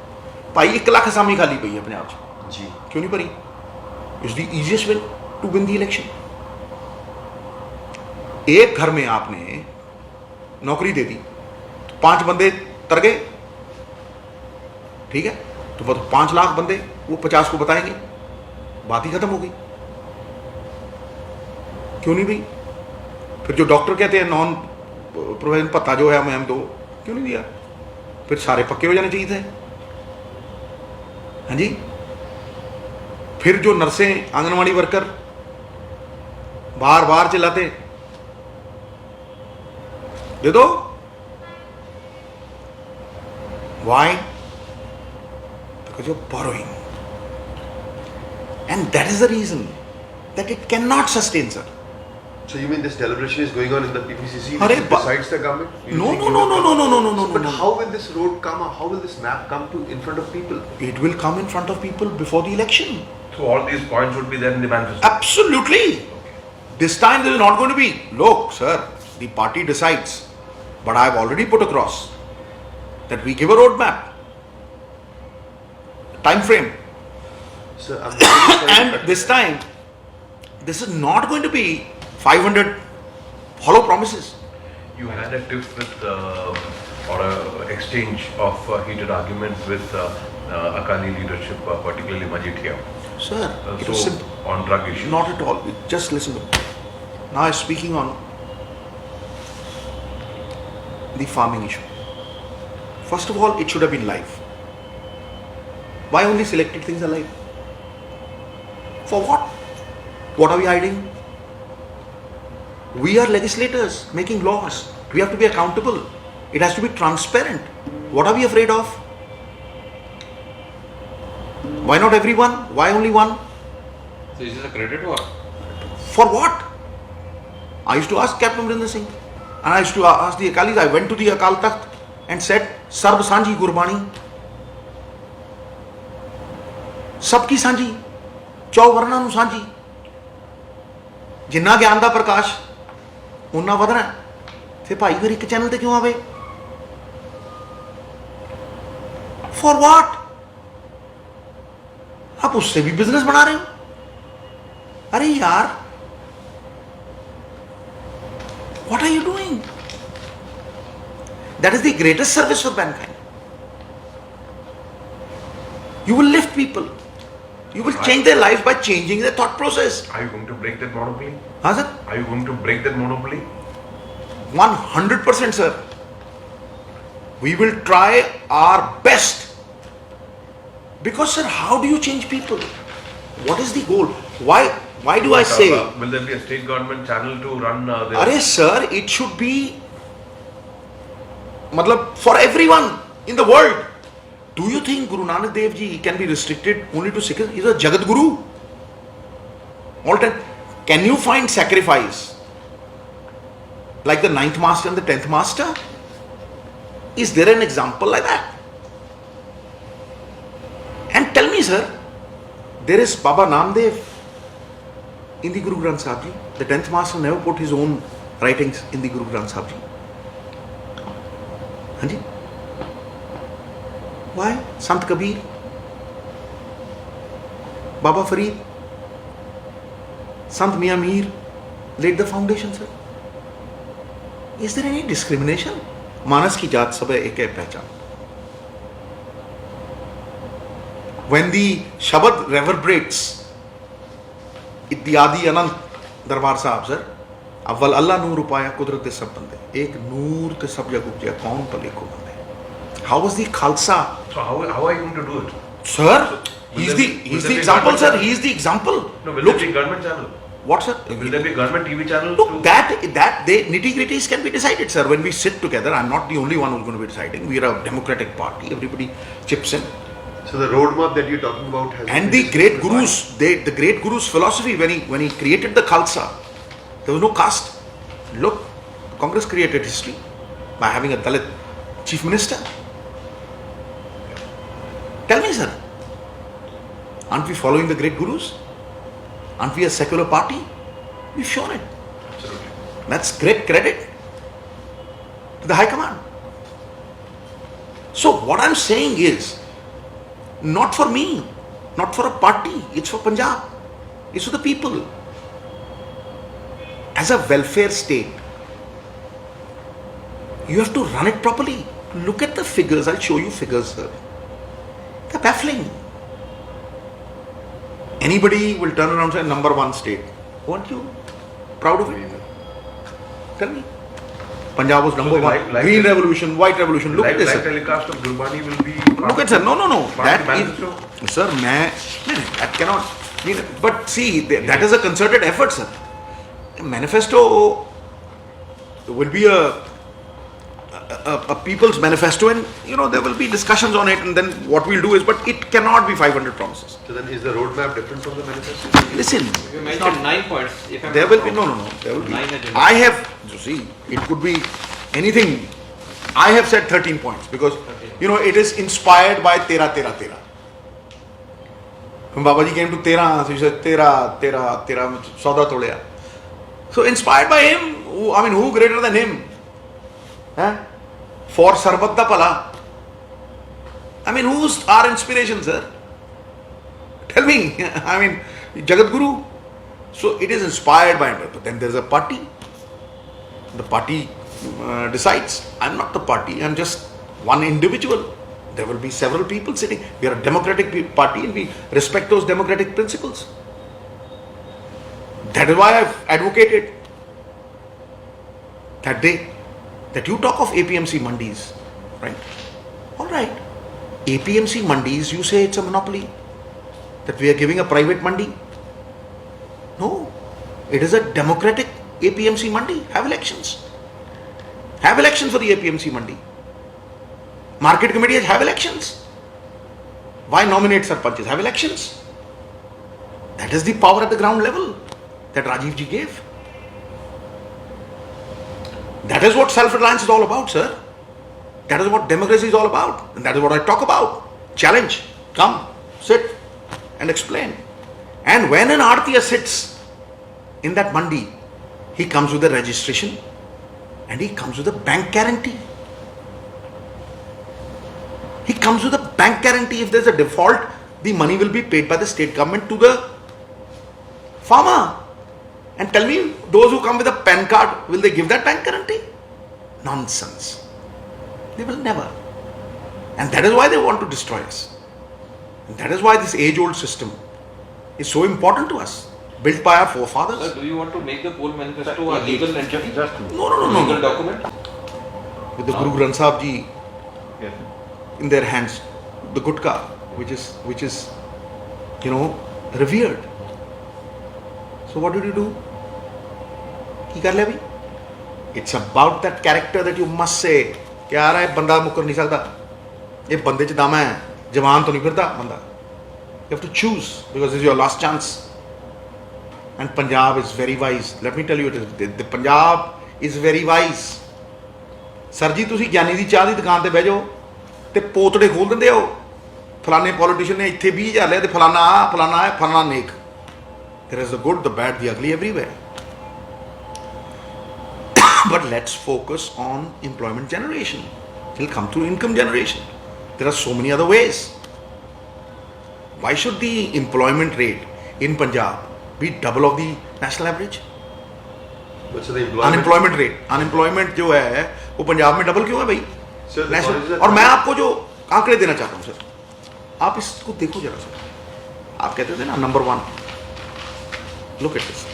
भाई 1 लाख असामी खाली पई है पंजाब से, जी. क्यों नहीं भरी? It's the easiest way to win the election. एक घर में आपने नौकरी दे दी तो 5 बंदे तर गए, ठीक है, तो 5 लाख बंदे वो 50 को बताएंगे, बात ही खत्म हो गई. क्यों नहीं भाई? फिर जो डॉक्टर कहते हैं नॉन प्रोविजन भत्ता जो है हमें दो, क्यों नहीं दिया? फिर सारे पक्के हो जाने चाहिए थे. हाँ जी. फिर जो नर्सें आंगनवाड़ी वर्कर बार बार चिल्लाते दे दो. Why? Because you're borrowing. And that is the reason that it cannot sustain, sir. So you mean this deliberation is going on in the PPCC Arey which ba- decides the government? You No, think no, you no, will no, come- no, no, no, no, But no, no. how will this road come? Or how will this map come to in front of people? It will come in front of people before the election. So all these points would be there in the manifesto. Absolutely. This time there is not going to be, look, sir, the party decides. But I have already put across that we give a roadmap, time frame. Sir, I'm really sorry, And but- this time, this is not going to be 500 hollow promises. You had a tiff with or a exchange of heated arguments with Akali leadership, particularly Majithia. Sir, it was So simple. on drug issues. Not at all. Just listen to me. Now I'm speaking on the farming issue. First of all, it should have been live. Why only selected things are live? For what? What are we hiding? We are legislators making laws. We have to be accountable. It has to be transparent. What are we afraid of? Why not everyone? Why only one? So is this a credit or? For what? I used to ask Captain Amrinder Singh, and I used to ask the Akalis. I went to the Akal Takht and said, Sarb Sanji Gurbani. Sabki Sanji. Chauvarna nu Sanji. जिन्ना ज्ञान ਦਾ ਪ੍ਰਕਾਸ਼ ਉਹਨਾਂ ਵਧਣਾ ਫਿਰ ਭਾਈ ਫਿਰ ਇੱਕ channel ਤੇ ਕਿਉਂ ਆਵੇ for what आप उससे भी बिजनेस बना रहे हो अरे यार what are you doing that is the greatest service for mankind you will lift people, you will change their lives by changing their thought process. Are you going to break that monopoly? हाँ sir, Are you going to break that monopoly? 100% sir. We will try our best. Because sir, how do you change people? What is the goal? Why do I say? Will there be a state government channel to run the... Arey sir, it should be matlab for everyone in the world. Do you think Guru Nanak Dev Ji can be restricted only to Sikhs? He is a Jagat Guru. All time. Can you find sacrifice like the 9th master and the 10th master? Is there an example like that? And tell me sir, there is Baba Namdev in the Guru Granth Sahib Ji. The 10th master never put his own writings in the Guru Granth Sahib Ji. Hanji? Why? Sant Kabir, Baba Farid, Sant Mian Mir laid the foundation, sir. Is there any discrimination? Manas ki jaat sab hai, ek hai pehchan. When the Shabad reverberates, Ityadi Anant Darbar Sahib, sir, Awwal Allah Noor upaya Kudrat de sab bande. Ek Noor te sab jag upjaya, kaun pale ko bande. How was the Khalsa? So how are you going to do it? Sir, Will he's there the be- will there be example, government sir. channel? He is the example. No, will Look, there be a government channel? what, sir? Will there be a government TV channel? Look, to... that they nitty-gritties can be decided, sir. When we sit together, I'm not the only one who's going to be deciding. We are a democratic party. Everybody chips in. So the roadmap that you're talking about has And been the great decided by- gurus, the great gurus' philosophy when he created the Khalsa, there was no caste. Look, Congress created history by having a Dalit chief minister. Tell me, sir, aren't we following the great gurus? Aren't we a secular party? We've shown it. Absolutely. That's great credit to the High Command. So what I'm saying is, not for me, not for a party, it's for Punjab, it's for the people. As a welfare state, you have to run it properly. Look at the figures, I'll show you figures, sir. They're baffling. Anybody will turn around and say number one state. Weren't you proud of it? Tell me. Punjab was number one. like- Green revolution, white revolution. Look at this, Live sir. telecast of Gurbani will be... Look at sir. No. Party That manifesto? is, sir, that cannot. But see, that is a concerted effort, sir. A manifesto will be a people's manifesto, and there will be discussions on it, and then what we'll do is, but it cannot be 500 promises. So then is the roadmap different from the manifesto? Listen, You mentioned 9 points. If I'm there not will be wrong. no. There will be. 9 agendas. I have. You see, it could be anything. I have said 13 points because it is inspired by Tera. When Babaji came to Tera, so he said Tera, Sauda Tolya. So inspired by him, who greater than him? For Sarbat da Pala. I mean, who's our inspiration, sir? Tell me. I mean, Jagat Guru. So it is inspired by it. But then there's a party. The party decides. I'm not the party. I'm just one individual. There will be several people sitting. We are a democratic party and we respect those democratic principles. That is why I've advocated that day that you talk of APMC mandis, right? All right. APMC mandis, you say it's a monopoly, that we are giving a private mandi. No, it is a democratic APMC mandi. Have elections. Have elections for the APMC mandi. Market committees have elections. Why nominate sarpanches? Have elections. That is the power at the ground level that Rajiv ji gave. That is what self-reliance is all about, sir. That is what democracy is all about. And that is what I talk about. Challenge. Come, sit and explain. And when an Artiya sits in that mandi, he comes with a registration and he comes with a bank guarantee. He comes with a bank guarantee. If there's a default, the money will be paid by the state government to the farmer. And tell me, those who come with a PAN card, will they give that bank guarantee? Nonsense. They will never. And that is why they want to destroy us. And that is why this age-old system is so important to us, built by our forefathers. Sir, do you want to make the poll manifesto a legal entity? No. Legal document? With the Guru Granth Sahib ji in their hands, the Gutka, which is, revered. So what did you do? Ki kar liya bhai? It's about that character that you must say. कि यार ये बंदा मुकर नहीं सकता, ये बंदे च दम है, जवान तो नहीं फिरता बंदा. You have to choose because this is your last chance. And Punjab is very wise. Let me tell you, the Punjab is very wise. Sir ji तुसी ज्ञानी दी चाह दी दुकान ते बह जाओ ते पोतड़े खोल दिंदे हो, फलाने पॉलिटिशियन ने इत्थे 20,000 लिया ते फलाना आ फलाना है फलाना नेक. There is the good, the bad, the ugly everywhere. But let's focus on employment generation. It will come through income generation. There are so many other ways. Why should the employment rate in Punjab be double of the national average? What's the Unemployment rate. Unemployment जो है वो पंजाब में double क्यों है भाई? Sir, National. और मैं आपको जो आंकड़े देना चाहता हूँ सर, आप इसको देखो जरा सर. आप कहते थे ना number 1. Look at this.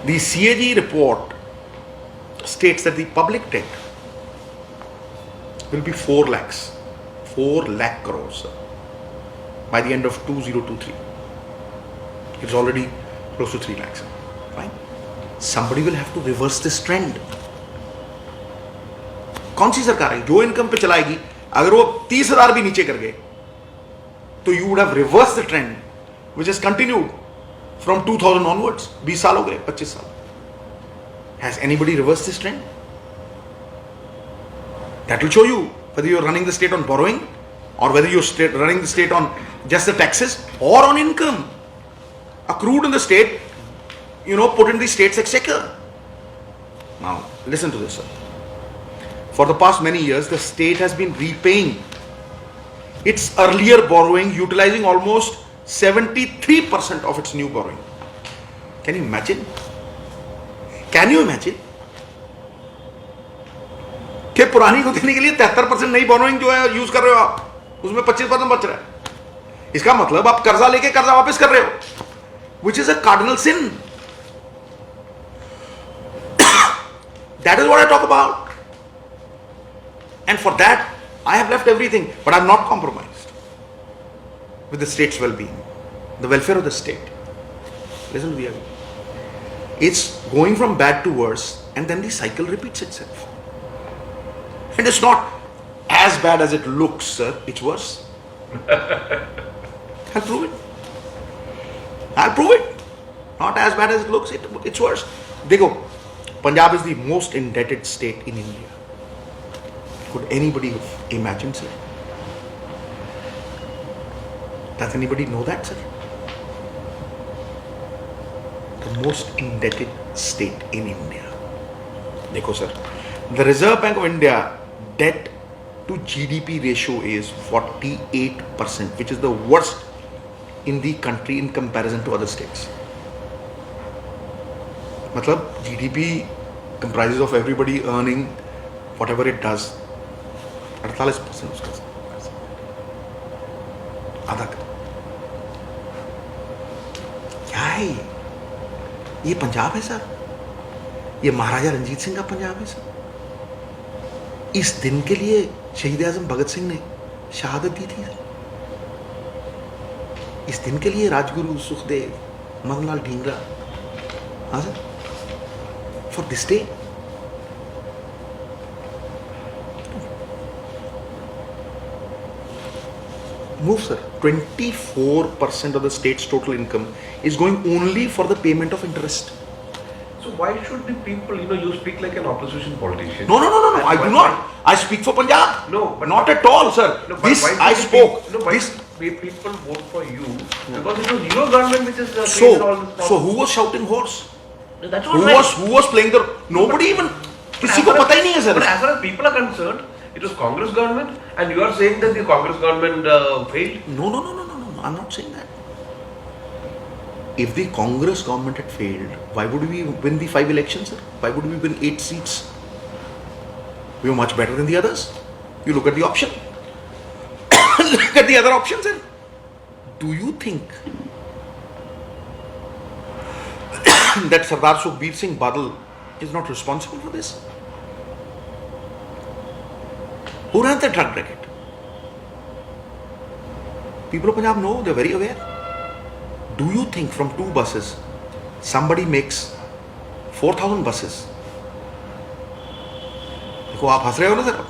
The CAG report states that the public debt will be 4 lakhs. 4 lakh crores sir, by the end of 2023. It's already close to 3 lakhs. Fine. Somebody will have to reverse this trend. कौन सी सरकार है जो income पे चलाएगी? अगर वो 30,000 भी नीचे कर गए तो you would have reversed the trend which has continued from 2000 onwards. 20 साल हो गए, 25 साल. Has anybody reversed this trend? That will show you whether you're running the state on borrowing or whether you're running the state on just the taxes or on income accrued in the state, put in the state's exchequer. Now, listen to this, sir. For the past many years, the state has been repaying its earlier borrowing, utilizing almost 73% of its new borrowing. Can you imagine? Can you imagine? कि पुरानी को देने के लिए 73% नई borrowing जो है use कर रहे हो आप, उसमें 25% बच रहा है. इसका मतलब आप कर्जा लेके कर्जा वापस कर रहे हो, which is a cardinal sin. That is what I talk about. And for that, I have left everything, but I have not compromised with the state's well-being, the welfare of the state. Listen to me. It's going from bad to worse, and then the cycle repeats itself. And it's not as bad as it looks, sir. It's worse. I'll prove it. I'll prove it. Not as bad as it looks. It's worse. Dekho, Punjab is the most indebted state in India. Could anybody have imagined, sir? Does anybody know that, sir? The most indebted state in India. Dekho, sir. The Reserve Bank of India debt to GDP ratio is 48%, which is the worst in the country in comparison to other states. मतलब GDP comprises of everybody earning whatever it does, 48% उसका आधा क्या है ये पंजाब है sir, ये महाराजा रंजीत सिंह का पंजाब है सर। इस दिन के लिए शहीद आजम भगत सिंह ने शहादत दी थी सर। इस दिन के लिए राजगुरु सुखदेव, मदनलाल ढींगरा, हाँ sir, for this day. Move, sir. 24% of the state's total income is going only for the payment of interest. So why should the people, you speak like an opposition politician. No. I do not. I speak for Punjab. No, but not at all, sir. No, but this why I should the spoke. People, no, why this. should people vote for you? Because it was your government which is created So, all this problem. so who was shouting horse? No, that's all right. Who was playing the? Nobody even. किसी को पता ही नहीं है sir. But as far as people are concerned, it was Congress government, and you are saying that the Congress government failed. No. I'm not saying that. If the Congress government had failed, why would we win the 5 elections, sir? Why would we win 8 seats? We were much better than the others. You look at the option. Look at the other options, sir. Do you think that Sardar Sukhbir Singh Badal is not responsible for this? Who ran the drug racket? People of Punjab know, they're very aware. Do you think from 2 buses somebody makes 4,000 buses? देखो आप हंस रहे हो ना sir,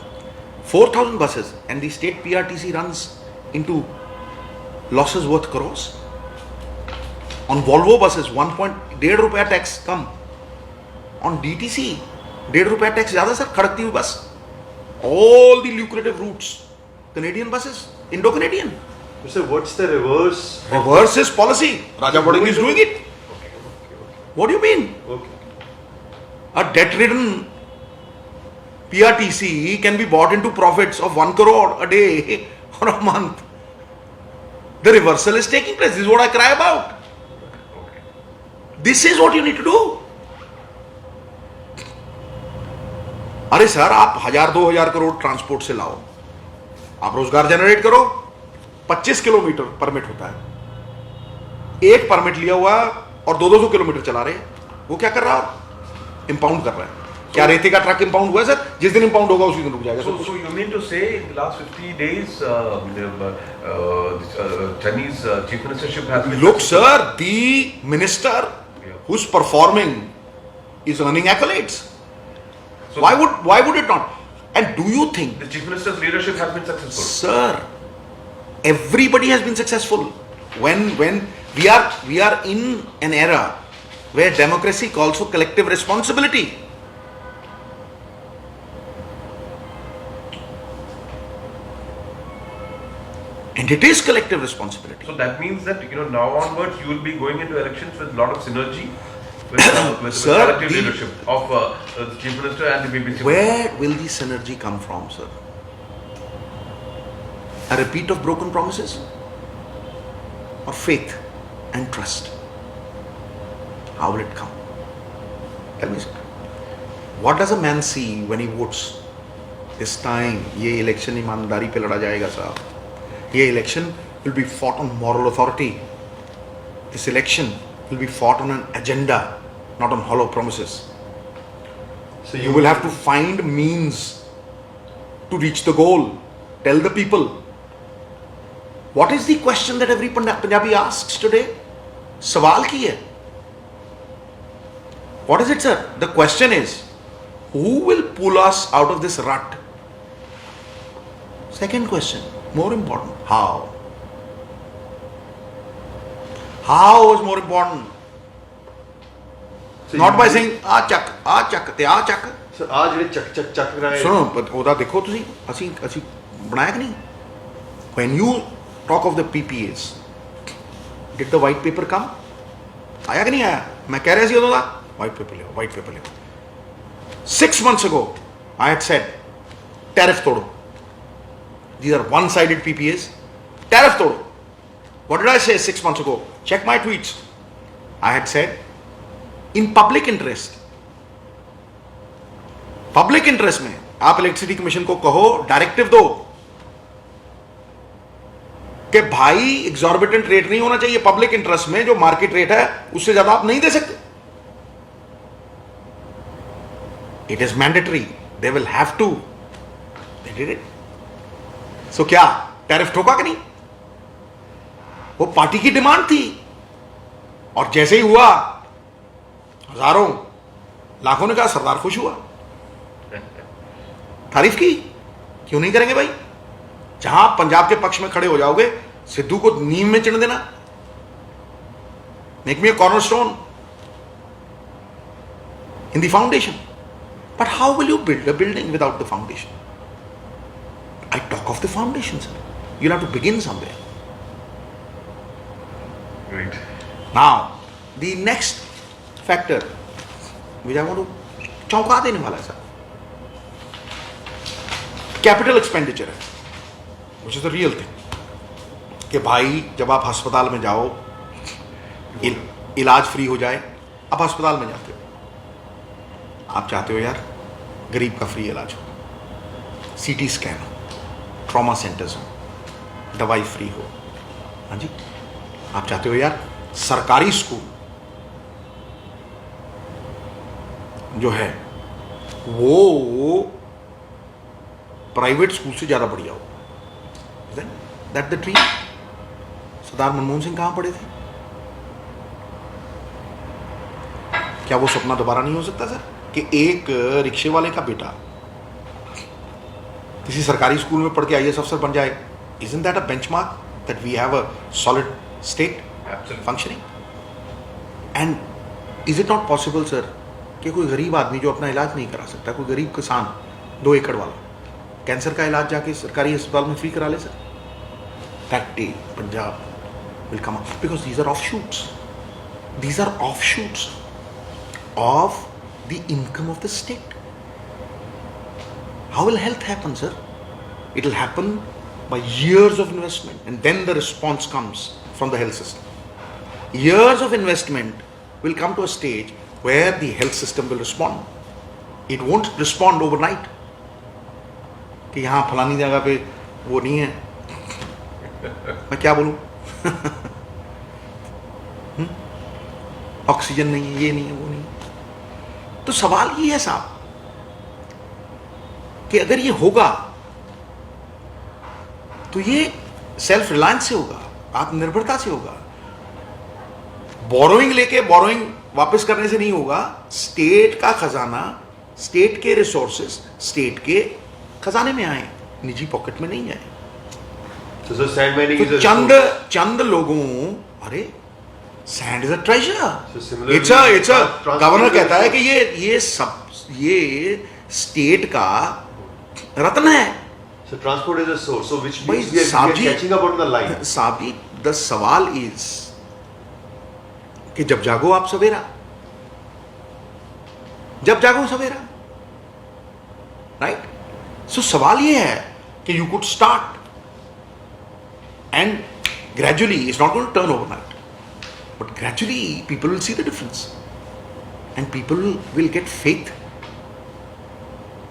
4,000 buses and the state PRTC runs into losses worth crores. On Volvo buses 1.5 रुपया tax come, on DTC 1.5 रुपया tax ज्यादा sir, खड़कती हुई बस. All the lucrative routes, Canadian buses, Indo-Canadian. So what's the reverse? Reverse is policy. Raja Boding is doing it. What do you mean? Okay. A debt-ridden PRTC can be bought into profits of 1 crore a day or a month. The reversal is taking place. This is what I cry about. This is what you need to do. अरे sir, आप 1,000-2,000 crore transport से लाओ, आप रोजगार generate करो. 25 kilometre permit होता है, एक परमिट लिया हुआ और 200 किलोमीटर चला रहे हैं. वो क्या कर रहा है? इंपाउंड कर रहा है. क्या रेते का ट्रक इंपाउंड हुआ है सर? जिस दिन इंपाउंड होगा उसी दिन रुक जाएगा. So you mean to say in the last 50 days Chinese chief ministership has been... Look sir, the minister who's performing is earning accolades. So why would it not? And do you think the chief minister's leadership has been successful? Sir, everybody has been successful. When we are in an era where democracy calls for collective responsibility. And it is collective responsibility. So that means that now onwards you will be going into elections with a lot of synergy with Sir, collective leadership of the chief minister and the BBC. Where will the synergy come from, sir? A repeat of broken promises? Or faith and trust? How will it come? Tell me, sir. What does a man see when he votes? This time, ये election ईमानदारी पे लड़ा जाएगा साहब. ये election will be fought on moral authority. This election will be fought on an agenda, not on hollow promises. So you will have to find means to reach the goal. Tell the people. What is the question that every Punjabi asks today? सवाल की है. What is it, sir? The question is, who will pull us out of this rut? Second question, more important, how? How is more important? So Not by saying, आ ਚੱਕ, ਤੇ ਆ ਚੱਕ. So आज ਜਿਹੜੇ ਚੱਕ ਰਹੇ ਸੁਣੋ, ਉਹਦਾ ਦੇਖੋ ਤੁਸੀਂ, ਅਸੀਂ ਬਣਾਇਆ ਕਿ ਨਹੀਂ? When you talk of the PPAs, did the white paper come? ਆਇਆ ਕਿ ਨਹੀਂ ਆਇਆ? ਮੈਂ ਕਹਿ ਰਿਹਾ ਸੀ ਉਦੋਂ ਦਾ, white paper ਲਿਓ. 6 months ago, I had said, tariff ਤੋੜੋ. These are one-sided PPAs. Tariff तोड़ो. What did I say 6 months ago? Check my tweets. I had said, in public interest में आप इलेक्ट्रिसिटी कमीशन को कहो, डायरेक्टिव दो कि भाई exorbitant rate नहीं होना चाहिए पब्लिक इंटरेस्ट में, जो मार्केट रेट है उससे ज्यादा आप नहीं दे सकते. It is mandatory, they will have to. They did it. So क्या टैरिफ ठोका कि नहीं? वो पार्टी की डिमांड थी, और जैसे ही हुआ हजारों लाखों ने कहा सरदार खुश हुआ, तारीफ की. क्यों नहीं करेंगे भाई? जहां आप पंजाब के पक्ष में खड़े हो जाओगे, सिद्धू को नींव में चिढ़ देना, make me a cornerstone in the foundation. But how will you build a building without the foundation? I talk of the foundation, sir. You'll have to begin somewhere. Great. Now, the next factor which I want to चौंका देने वाला है sir, capital expenditure है, which is the real thing. कि भाई जब आप अस्पताल में जाओ, इलाज फ्री हो जाए, आप अस्पताल में जाते हो, आप चाहते हो यार गरीब का फ्री इलाज हो, सीटी स्कैन हो, ट्रॉमा सेंटर्स हो, दवाई फ्री हो. हाँ जी, आप चाहते हो यार सरकारी स्कूल जो है वो प्राइवेट स्कूल से ज्यादा बढ़िया हो. That the dream. Sardar Manmohan Singh कहां पढ़े थे? क्या वो सपना दोबारा नहीं हो सकता सर कि एक रिक्शे वाले का बेटा किसी सरकारी स्कूल में पढ़ के आईएएस अफसर बन जाए? Isn't that a benchmark that we have a solid state functioning? And is it not possible, sir, कि कोई गरीब आदमी जो अपना इलाज नहीं करा सकता, कोई गरीब किसान 2 एकड़ वाला कैंसर का इलाज जाके सरकारी अस्पताल में फ्री करा ले sir? That day, Punjab will come up because these are offshoots. These are offshoots of the income of the state. How will health happen, sir? It will happen by years of investment, and then the response comes from the health system. Years of investment will come to a stage where the health system will respond. It won't respond overnight. कि यहाँ फलानी जगह पे वो नहीं है, मैं क्या बोलूँ, ऑक्सीजन नहीं है, ये नहीं है, वो नहीं है. तो सवाल ये है साहब कि अगर ये होगा तो ये सेल्फ रिलायंस से होगा, आत्मनिर्भरता से होगा. बोरोइंग लेके बोरोइंग वापस करने से नहीं होगा. स्टेट का खजाना, स्टेट के रिसोर्सेस स्टेट के खजाने में आए, निजी पॉकेट में नहीं आए. So sand mining तो is a चंद लोगों, अरे sand is a treasure. So similarly, it's a governor transport कहता है is- कि ये स्टेट का रत्न है. So transport is a source. So which भाई means we साहब are ji, catching up on the line. साहब जी, द सवाल इज कि जब जागो आप सवेरा, जब जागो सवेरा, राइट. सो सवाल ये है कि you could start and gradually, it's not going to turn overnight, but gradually people will see the difference and people will get faith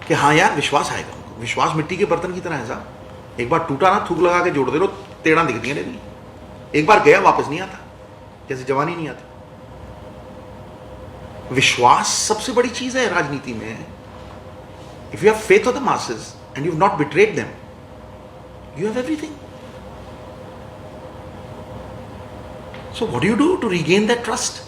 कि हाँ यार विश्वास आएगा. विश्वास मिट्टी के बर्तन की तरह है साहब, एक बार टूटा ना, थूक लगा के जोड़ दे लो, टेढ़ा दिखती है नहीं, एक बार गया वापस नहीं आता, जैसे जवानी नहीं आती. विश्वास सबसे बड़ी चीज है राजनीति में. If you have faith of the masses and you have not betrayed them, you have everything. So what do you do to regain that trust?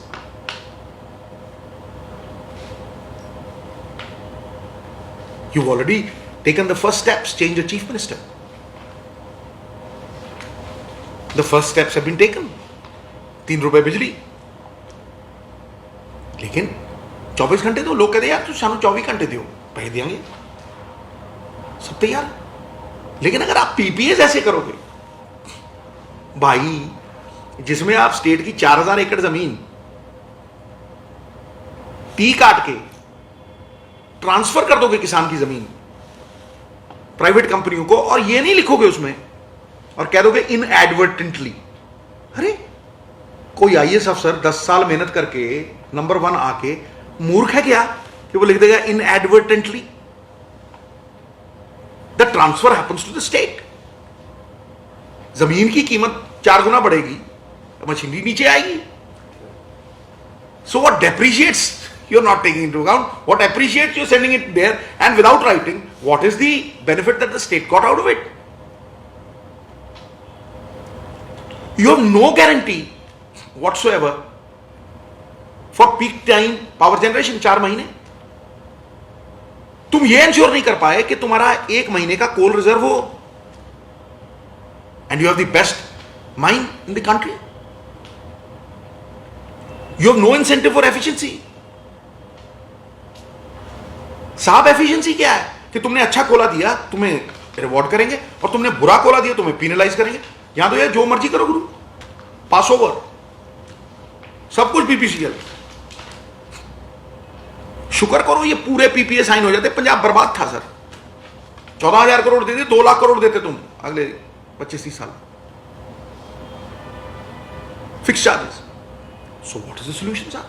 You've already taken the first steps, change the chief minister. The first steps have been taken. 3 रुपए बिजली, लेकिन 24 घंटे दो. लोग कहते यार तू सानू 24 घंटे दियो, पैसे देंगे, सब तैयार. लेकिन अगर आप पीपीएस ऐसे करोगे भाई, जिसमें आप स्टेट की 4000 एकड़ जमीन 30 काट के ट्रांसफर कर दोगे किसान की जमीन, प्राइवेट कंपनियों को, और ये नहीं लिखोगे उसमें और कह दोगे इनएडवर्टेंटली। अरे कोई आईएएस अफसर 10 साल मेहनत करके नंबर 1 आके मूर्ख है क्या कि वो लिख देगा inadvertently? The transfer happens to the state. जमीन की कीमत 4 गुना बढ़ेगी, मशीनरी नीचे आएगी। So what depreciates, you're not taking into account. What appreciates, you're sending it there, and without writing, what is the benefit that the state got out of it? You have no guarantee whatsoever for peak time power generation 4 महीने। तुम ये ensure नहीं कर पाए कि तुम्हारा 1 महीने का कोल रिजर्व हो, and you have the best mine in the country. You have no incentive for efficiency. साहब एफिशिएंसी क्या है कि तुमने अच्छा कोला दिया तुम्हें रिवॉर्ड करेंगे, और तुमने बुरा कोला दिया तुम्हें पीनलाइज करेंगे। यहां तो यार जो मर्जी करो गुरु, पास ओवर, सब कुछ बीपीसीएल। शुक्र करो ये पूरे पीपीए साइन हो जाते, पंजाब बर्बाद था सर। 14,000 करोड़ देते, 2 लाख करोड़ देते तुम अगले 25-30 साल। Fix charges. So what is the solution, sir?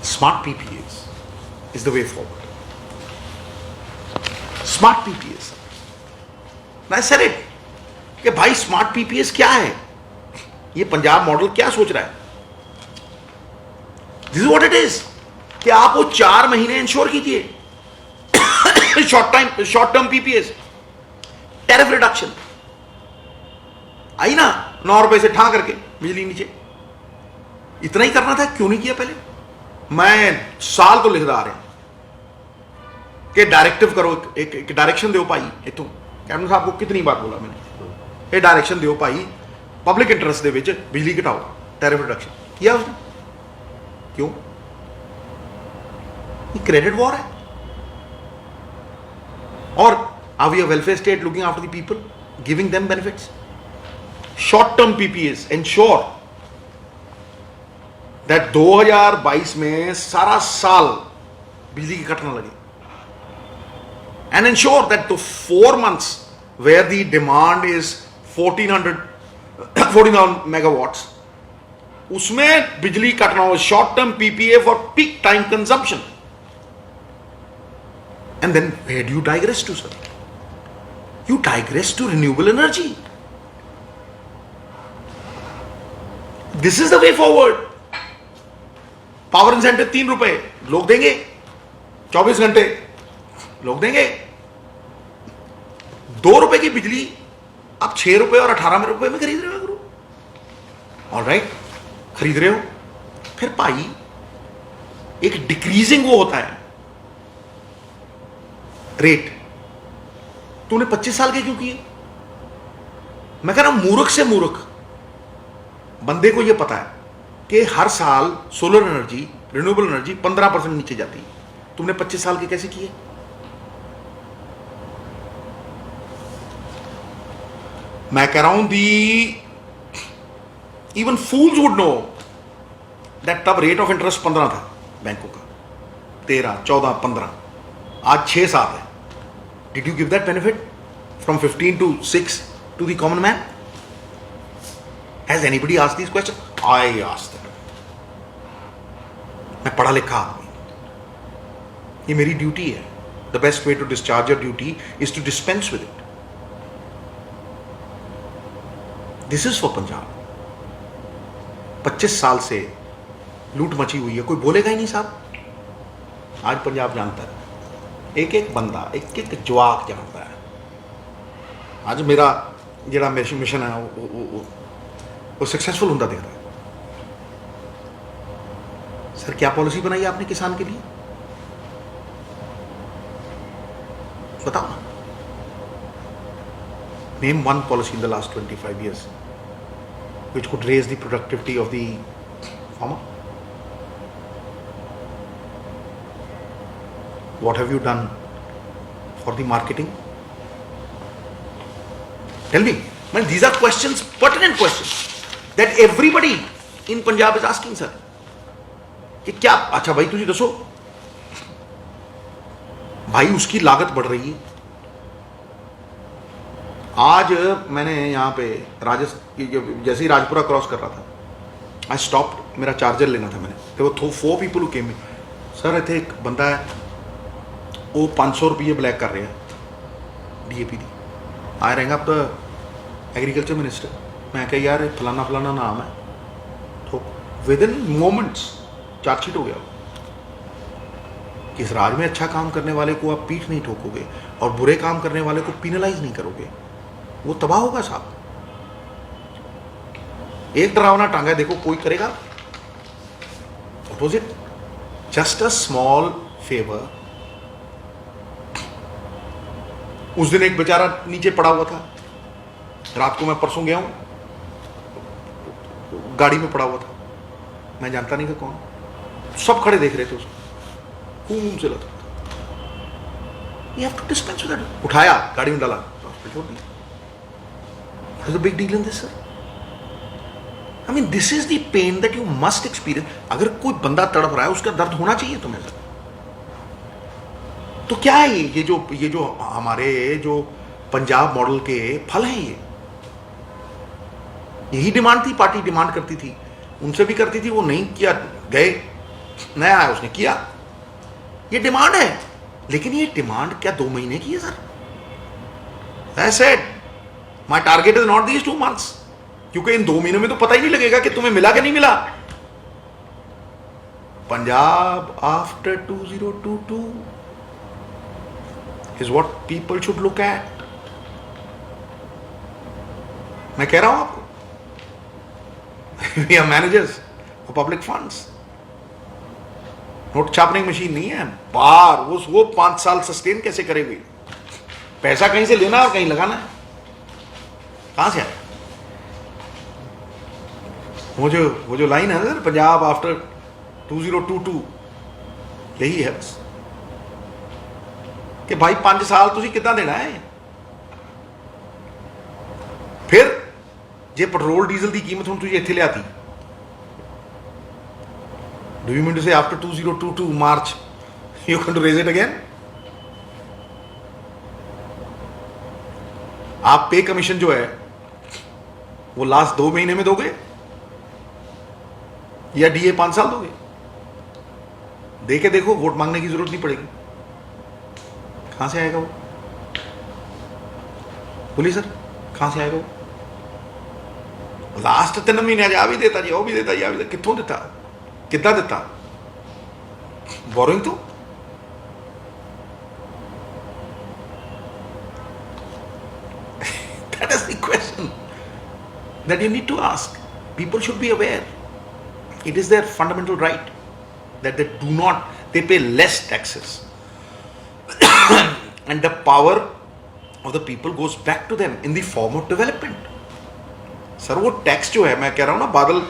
Smart PPAs is the way forward. Smart PPAs. I said it. कि भाई स्मार्ट पीपीएस क्या है? ये पंजाब मॉडल क्या सोच रहा है? This is what it is. कि आप वो 4 महीने इंश्योर कीजिए short term PPS, tariff reduction आई ना 9 रुपए से ठा करके बिजली नीचे। इतना ही करना था, क्यों नहीं किया पहले? मैं साल तो लिखदा आ रहा कि डायरेक्टिव करो, एक डायरेक्शन दो भाई। इतों कैबिनेट साहब को कितनी बार बोला मैंने, ये डायरेक्शन दो भाई, पब्लिक इंटरेस्ट दे विच बिजली घटाओ, टैरिफ रिडक्शन किया उसने। क्यों? ये क्रेडिट वॉर है। और are we a welfare state looking after the people, giving them benefits? Short term PPS ensure that 2022 में सारा साल बिजली की कट न लगे, and ensure that the 4 months where the demand is 14,000 megawatts, उसमें बिजली कटना हो। Short term PPA for peak time consumption. And then where do you digress to sir? You digress to renewable energy. This is the way forward. Power incentive 3 रुपए लोग देंगे, 24 घंटे लोग देंगे। 2 रुपए की बिजली आप 6 रुपए और 18 रुपए में खरीद रहे हो गुरु। ऑलराइट, खरीद रहे हो, फिर भाई एक डिक्रीजिंग वो होता है रेट। तूने 25 साल के क्यों किए? मैं कह रहा हूं मूर्ख से मूर्ख बंदे को यह पता है कि हर साल सोलर एनर्जी, रिन्यूएबल एनर्जी 15% नीचे जाती है। तुमने 25 साल के कैसे किए? मैं कह रहा हूं even fools would know that तब रेट ऑफ इंटरेस्ट 15 था बैंकों का, 13, 14, 15, आज 6-7 है। Did you give that benefit from 15 to 6 to the common man? Has anybody asked these questions? I asked them. मैं पढ़ा लिखा आदमी, ये मेरी ड्यूटी है। The best way to discharge your duty is to dispense with it. This is for Punjab. 25 साल से लूट मची हुई है, कोई बोलेगा ही नहीं साहब। आज पंजाब जानता है, एक एक बंदा, एक एक जवाक जानता है। आज मेरा जिहड़ा मिशन है वो सक्सेसफुल होता दिख रहा है। सर क्या पॉलिसी बनाई आपने किसान के लिए? बताओ ना। Name one policy in the last 25 years which could raise the productivity of the farmer. What have you done for the marketing? Tell me. Man, these are questions, pertinent questions that everybody in Punjab is asking, sir. कि क्या अच्छा भाई तुझे दसो भाई उसकी लागत बढ़ रही है। आज मैंने यहाँ पे जैसे ही राजपुरा क्रॉस कर रहा था, आई स्टॉप्ड, मेरा चार्जर लेना था मैंने, तो वो 4 पीपल केम, सर इतने एक बंदा है वो 500 रुपये ब्लैक कर रहा है DAP the, I wrong up the agriculture minister, मैं कहा यार फलाना फलाना नाम है, तो विद इन मोमेंट्स चार्जशीट हो गया। किस राज में अच्छा काम करने वाले को आप पीठ नहीं ठोकोगे और बुरे काम करने वाले को पिनलाइज नहीं करोगे, वो तबाह होगा साहब। एक डरावना टांगा देखो कोई करेगा, was it just a small favor? उस दिन एक बेचारा नीचे पड़ा हुआ था, रात को मैं परसों गया हूं, गाड़ी में पड़ा हुआ था, मैं जानता नहीं था कौन, सब खड़े देख रहे थे उसको, खून से लगा। You have to dispense with that. उठाया, गाड़ी में डाला, हॉस्पिटल छोड़ दिया। There's a big deal in this, sir. I mean, this is the pain that you must experience. अगर कोई बंदा तड़प रहा है, उसका दर्द होना चाहिए तुम्हें सर। तो क्या है ये जो हमारे जो पंजाब मॉडल के फल हैं, यही डिमांड थी, पार्टी डिमांड करती थी, उनसे भी करती थी, वो नहीं किया, गए, नया आया उसने किया, ये डिमांड है। लेकिन ये डिमांड क्या 2 महीने की है sir? I said, my target is not these 2 months, क्योंकि इन 2 महीनों में तो पता ही नहीं लगेगा कि तुम्हें मिला कि नहीं मिला। Punjab after 2022 is what people should look at. मैं कह रहा हूं आपको, we are managers of public funds. Note छापने की मशीन नहीं है, बार वो 5 साल सस्टेन कैसे करेगी? पैसा कहीं से लेना और कहीं लगाना है, कहां से आए? वो जो लाइन है ना, पंजाब आफ्टर 2022, यही है बस कि भाई 5 साल तुझे कितना देना है। फिर जे पेट्रोल डीजल की कीमत हम तुझे इत्थे लियाती, do you mean to say after 2022 March you're going to raise it again? आप पे कमीशन जो है वो लास्ट 2 महीने में दोगे या DA 5 साल दोगे? दे के देखो, वोट मांगने की जरूरत नहीं पड़ेगी। कहां से आएगा वो? बोलिए सर, कहां से आएगा वो? लास्ट 3 महीने आ भी देता जी, वो भी देता जी, आ भी देता, कितों देता, कितना देता? बोरिंग तो that is the question that you need to ask. People should be aware. It is their fundamental right that they pay less taxes and the power of the people goes back to them in the form of development. Sir वो tax जो है, मैं कह रहा हूं ना, बादल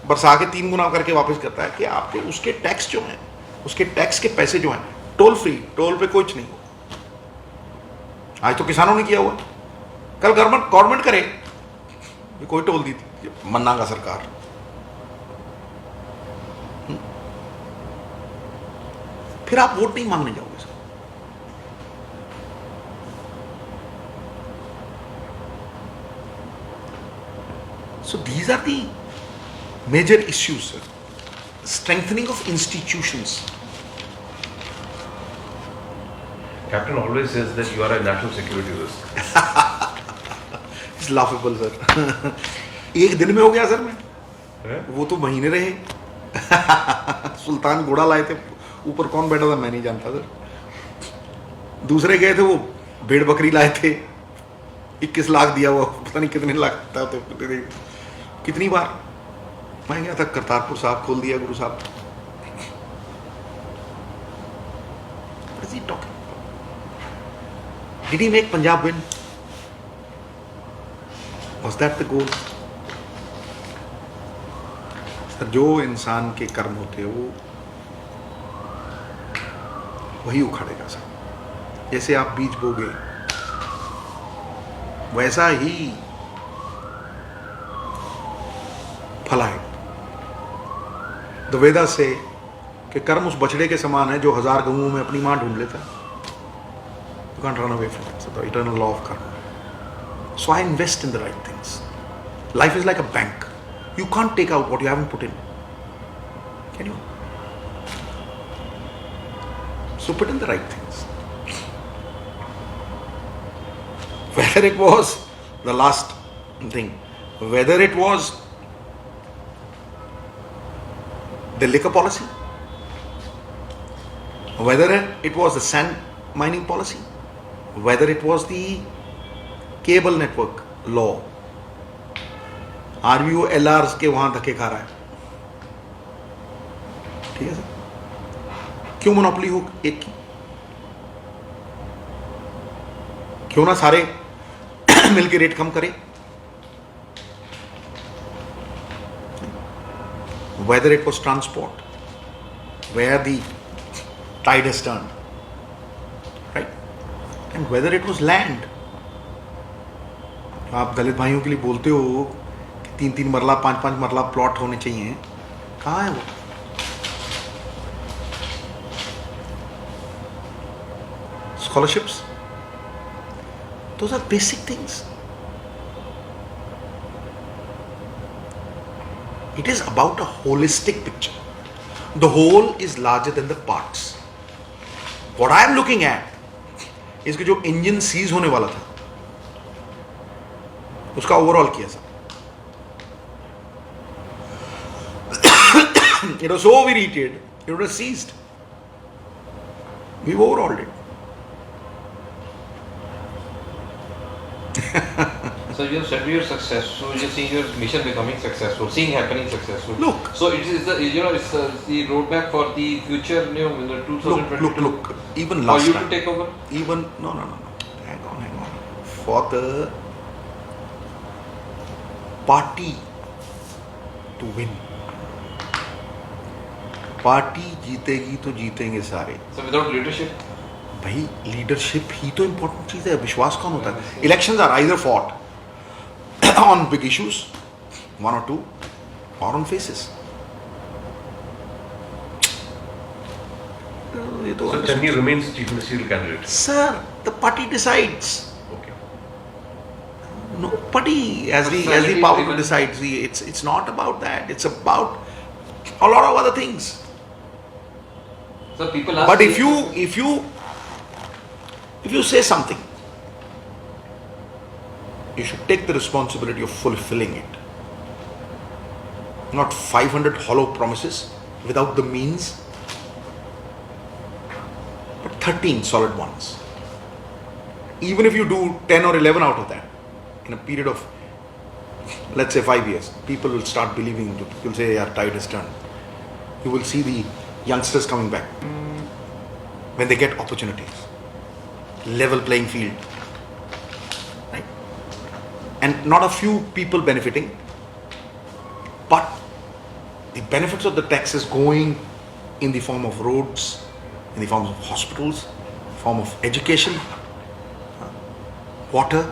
बरसा के 3 गुना करके वापस करता है कि आपके उसके टैक्स जो हैं, उसके टैक्स के पैसे जो हैं, टोल फ्री, टोल पे कुछ नहीं। आज तो किसानों ने किया हुआ, कल गवर्नमेंट करे, कोई टोल दी थी, मन्नागा सरकार। फिर आप वोट नहीं मांगने जाओगे sir. So these are the major issues, sir. Strengthening of institutions. Captain always says that you are a national security risk. It's laughable, sir. एक दिन में हो गया सर मैं, वो तो महीने रहे। सुल्तान घोड़ा लाए थे, ऊपर कौन बैठा था मैं नहीं जानता सर। दूसरे गए थे, वो भेड़ बकरी लाए थे, 21 लाख दिया हुआ, पता नहीं कितने लाख था, तो कितनी बार मैं गया था, करतारपुर साहब खोल दिया गुरु साहब। What is he talking about? Did he make Punjab win? Was that the goal? Sir, जो इंसान के कर्म होते हैं वो वही उखाड़ेगा सर। जैसे आप बीज बोगे वैसा ही फल आएगा। द वेदा से कि कर्म उस बछड़े के समान है जो 1000 गऊओं में अपनी मां ढूंढ लेता है। You can't run away from it. So the eternal law of karma. So I invest in the right things. Life is like a bank. You can't take out what you haven't put in. Can you? So put in the right things. Whether it was the last thing, whether it was the liquor policy, whether it was the sand mining policy, whether it was the cable network law, RVO LRs के वहां धक्के खा रहा है. ठीक है sir? क्यों monopoly हो एक की? क्यों ना सारे मिलके रेट कम करें? Whether it was transport, where the tide has turned, right? And whether it was land. आप दलित भाइयों के लिए बोलते हो कि 3-3 मरला 5-5 मरला प्लॉट होने चाहिए, कहाँ है वो? Scholarships, those are basic things. It is about a holistic picture. The whole is larger than the parts. What I am looking at is कि जो इंजन सीज होने वाला था उसका ओवरऑल किया sir. It was so overheated, it would have seized. We overhauled it. So you have said you're successful. You're seeing your mission becoming successful, seeing happening successful. Look. So it is the it's the roadmap for the future. In the 2022. Look. Even last for you time. to take over. Even no. Hang on. For the party to win. Party जीतेगी तो जीतेंगे सारे. So without leadership. भाई leadership ही तो important चीज है. विश्वास कौन होता है? Elections are either fought on big issues, 1 or 2, or on faces. So Channi remains chief ministerial candidate. Sir, the party decides. Okay. Nobody has the power to decide. See, it's not about that. It's about a lot of other things. So people ask. But if you say something, you should take the responsibility of fulfilling it. Not 500 hollow promises without the means, but 13 solid ones. Even if you do 10 or 11 out of that, in a period of, let's say 5 years, people will start believing, people will say, our tide has turned. You will see the youngsters coming back when they get opportunities. Level playing field. And not a few people benefiting, but the benefits of the taxes going in the form of roads, in the form of hospitals, form of education, water,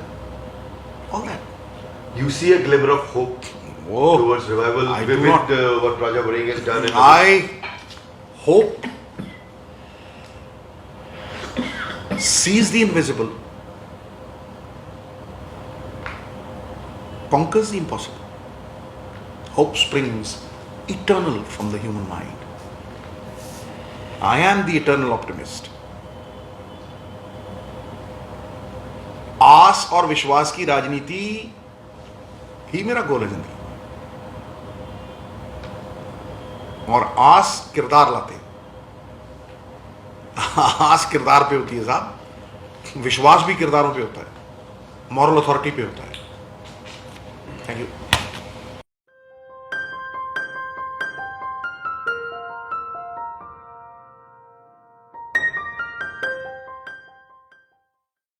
all that. You see a glimmer of hope towards revival I with do not. what Raja Baring has done. I hope sees the invisible, conquers the impossible. Hope springs eternal from the human mind. I am the eternal optimist. आस और विश्वास की राजनीति ही मेरा गोल है जिंदगी. और आस किरदार लाते. आस किरदार पे होती है साहब, विश्वास भी किरदारों पे होता है, मॉरल अथॉरिटी पे होता है. Thank you.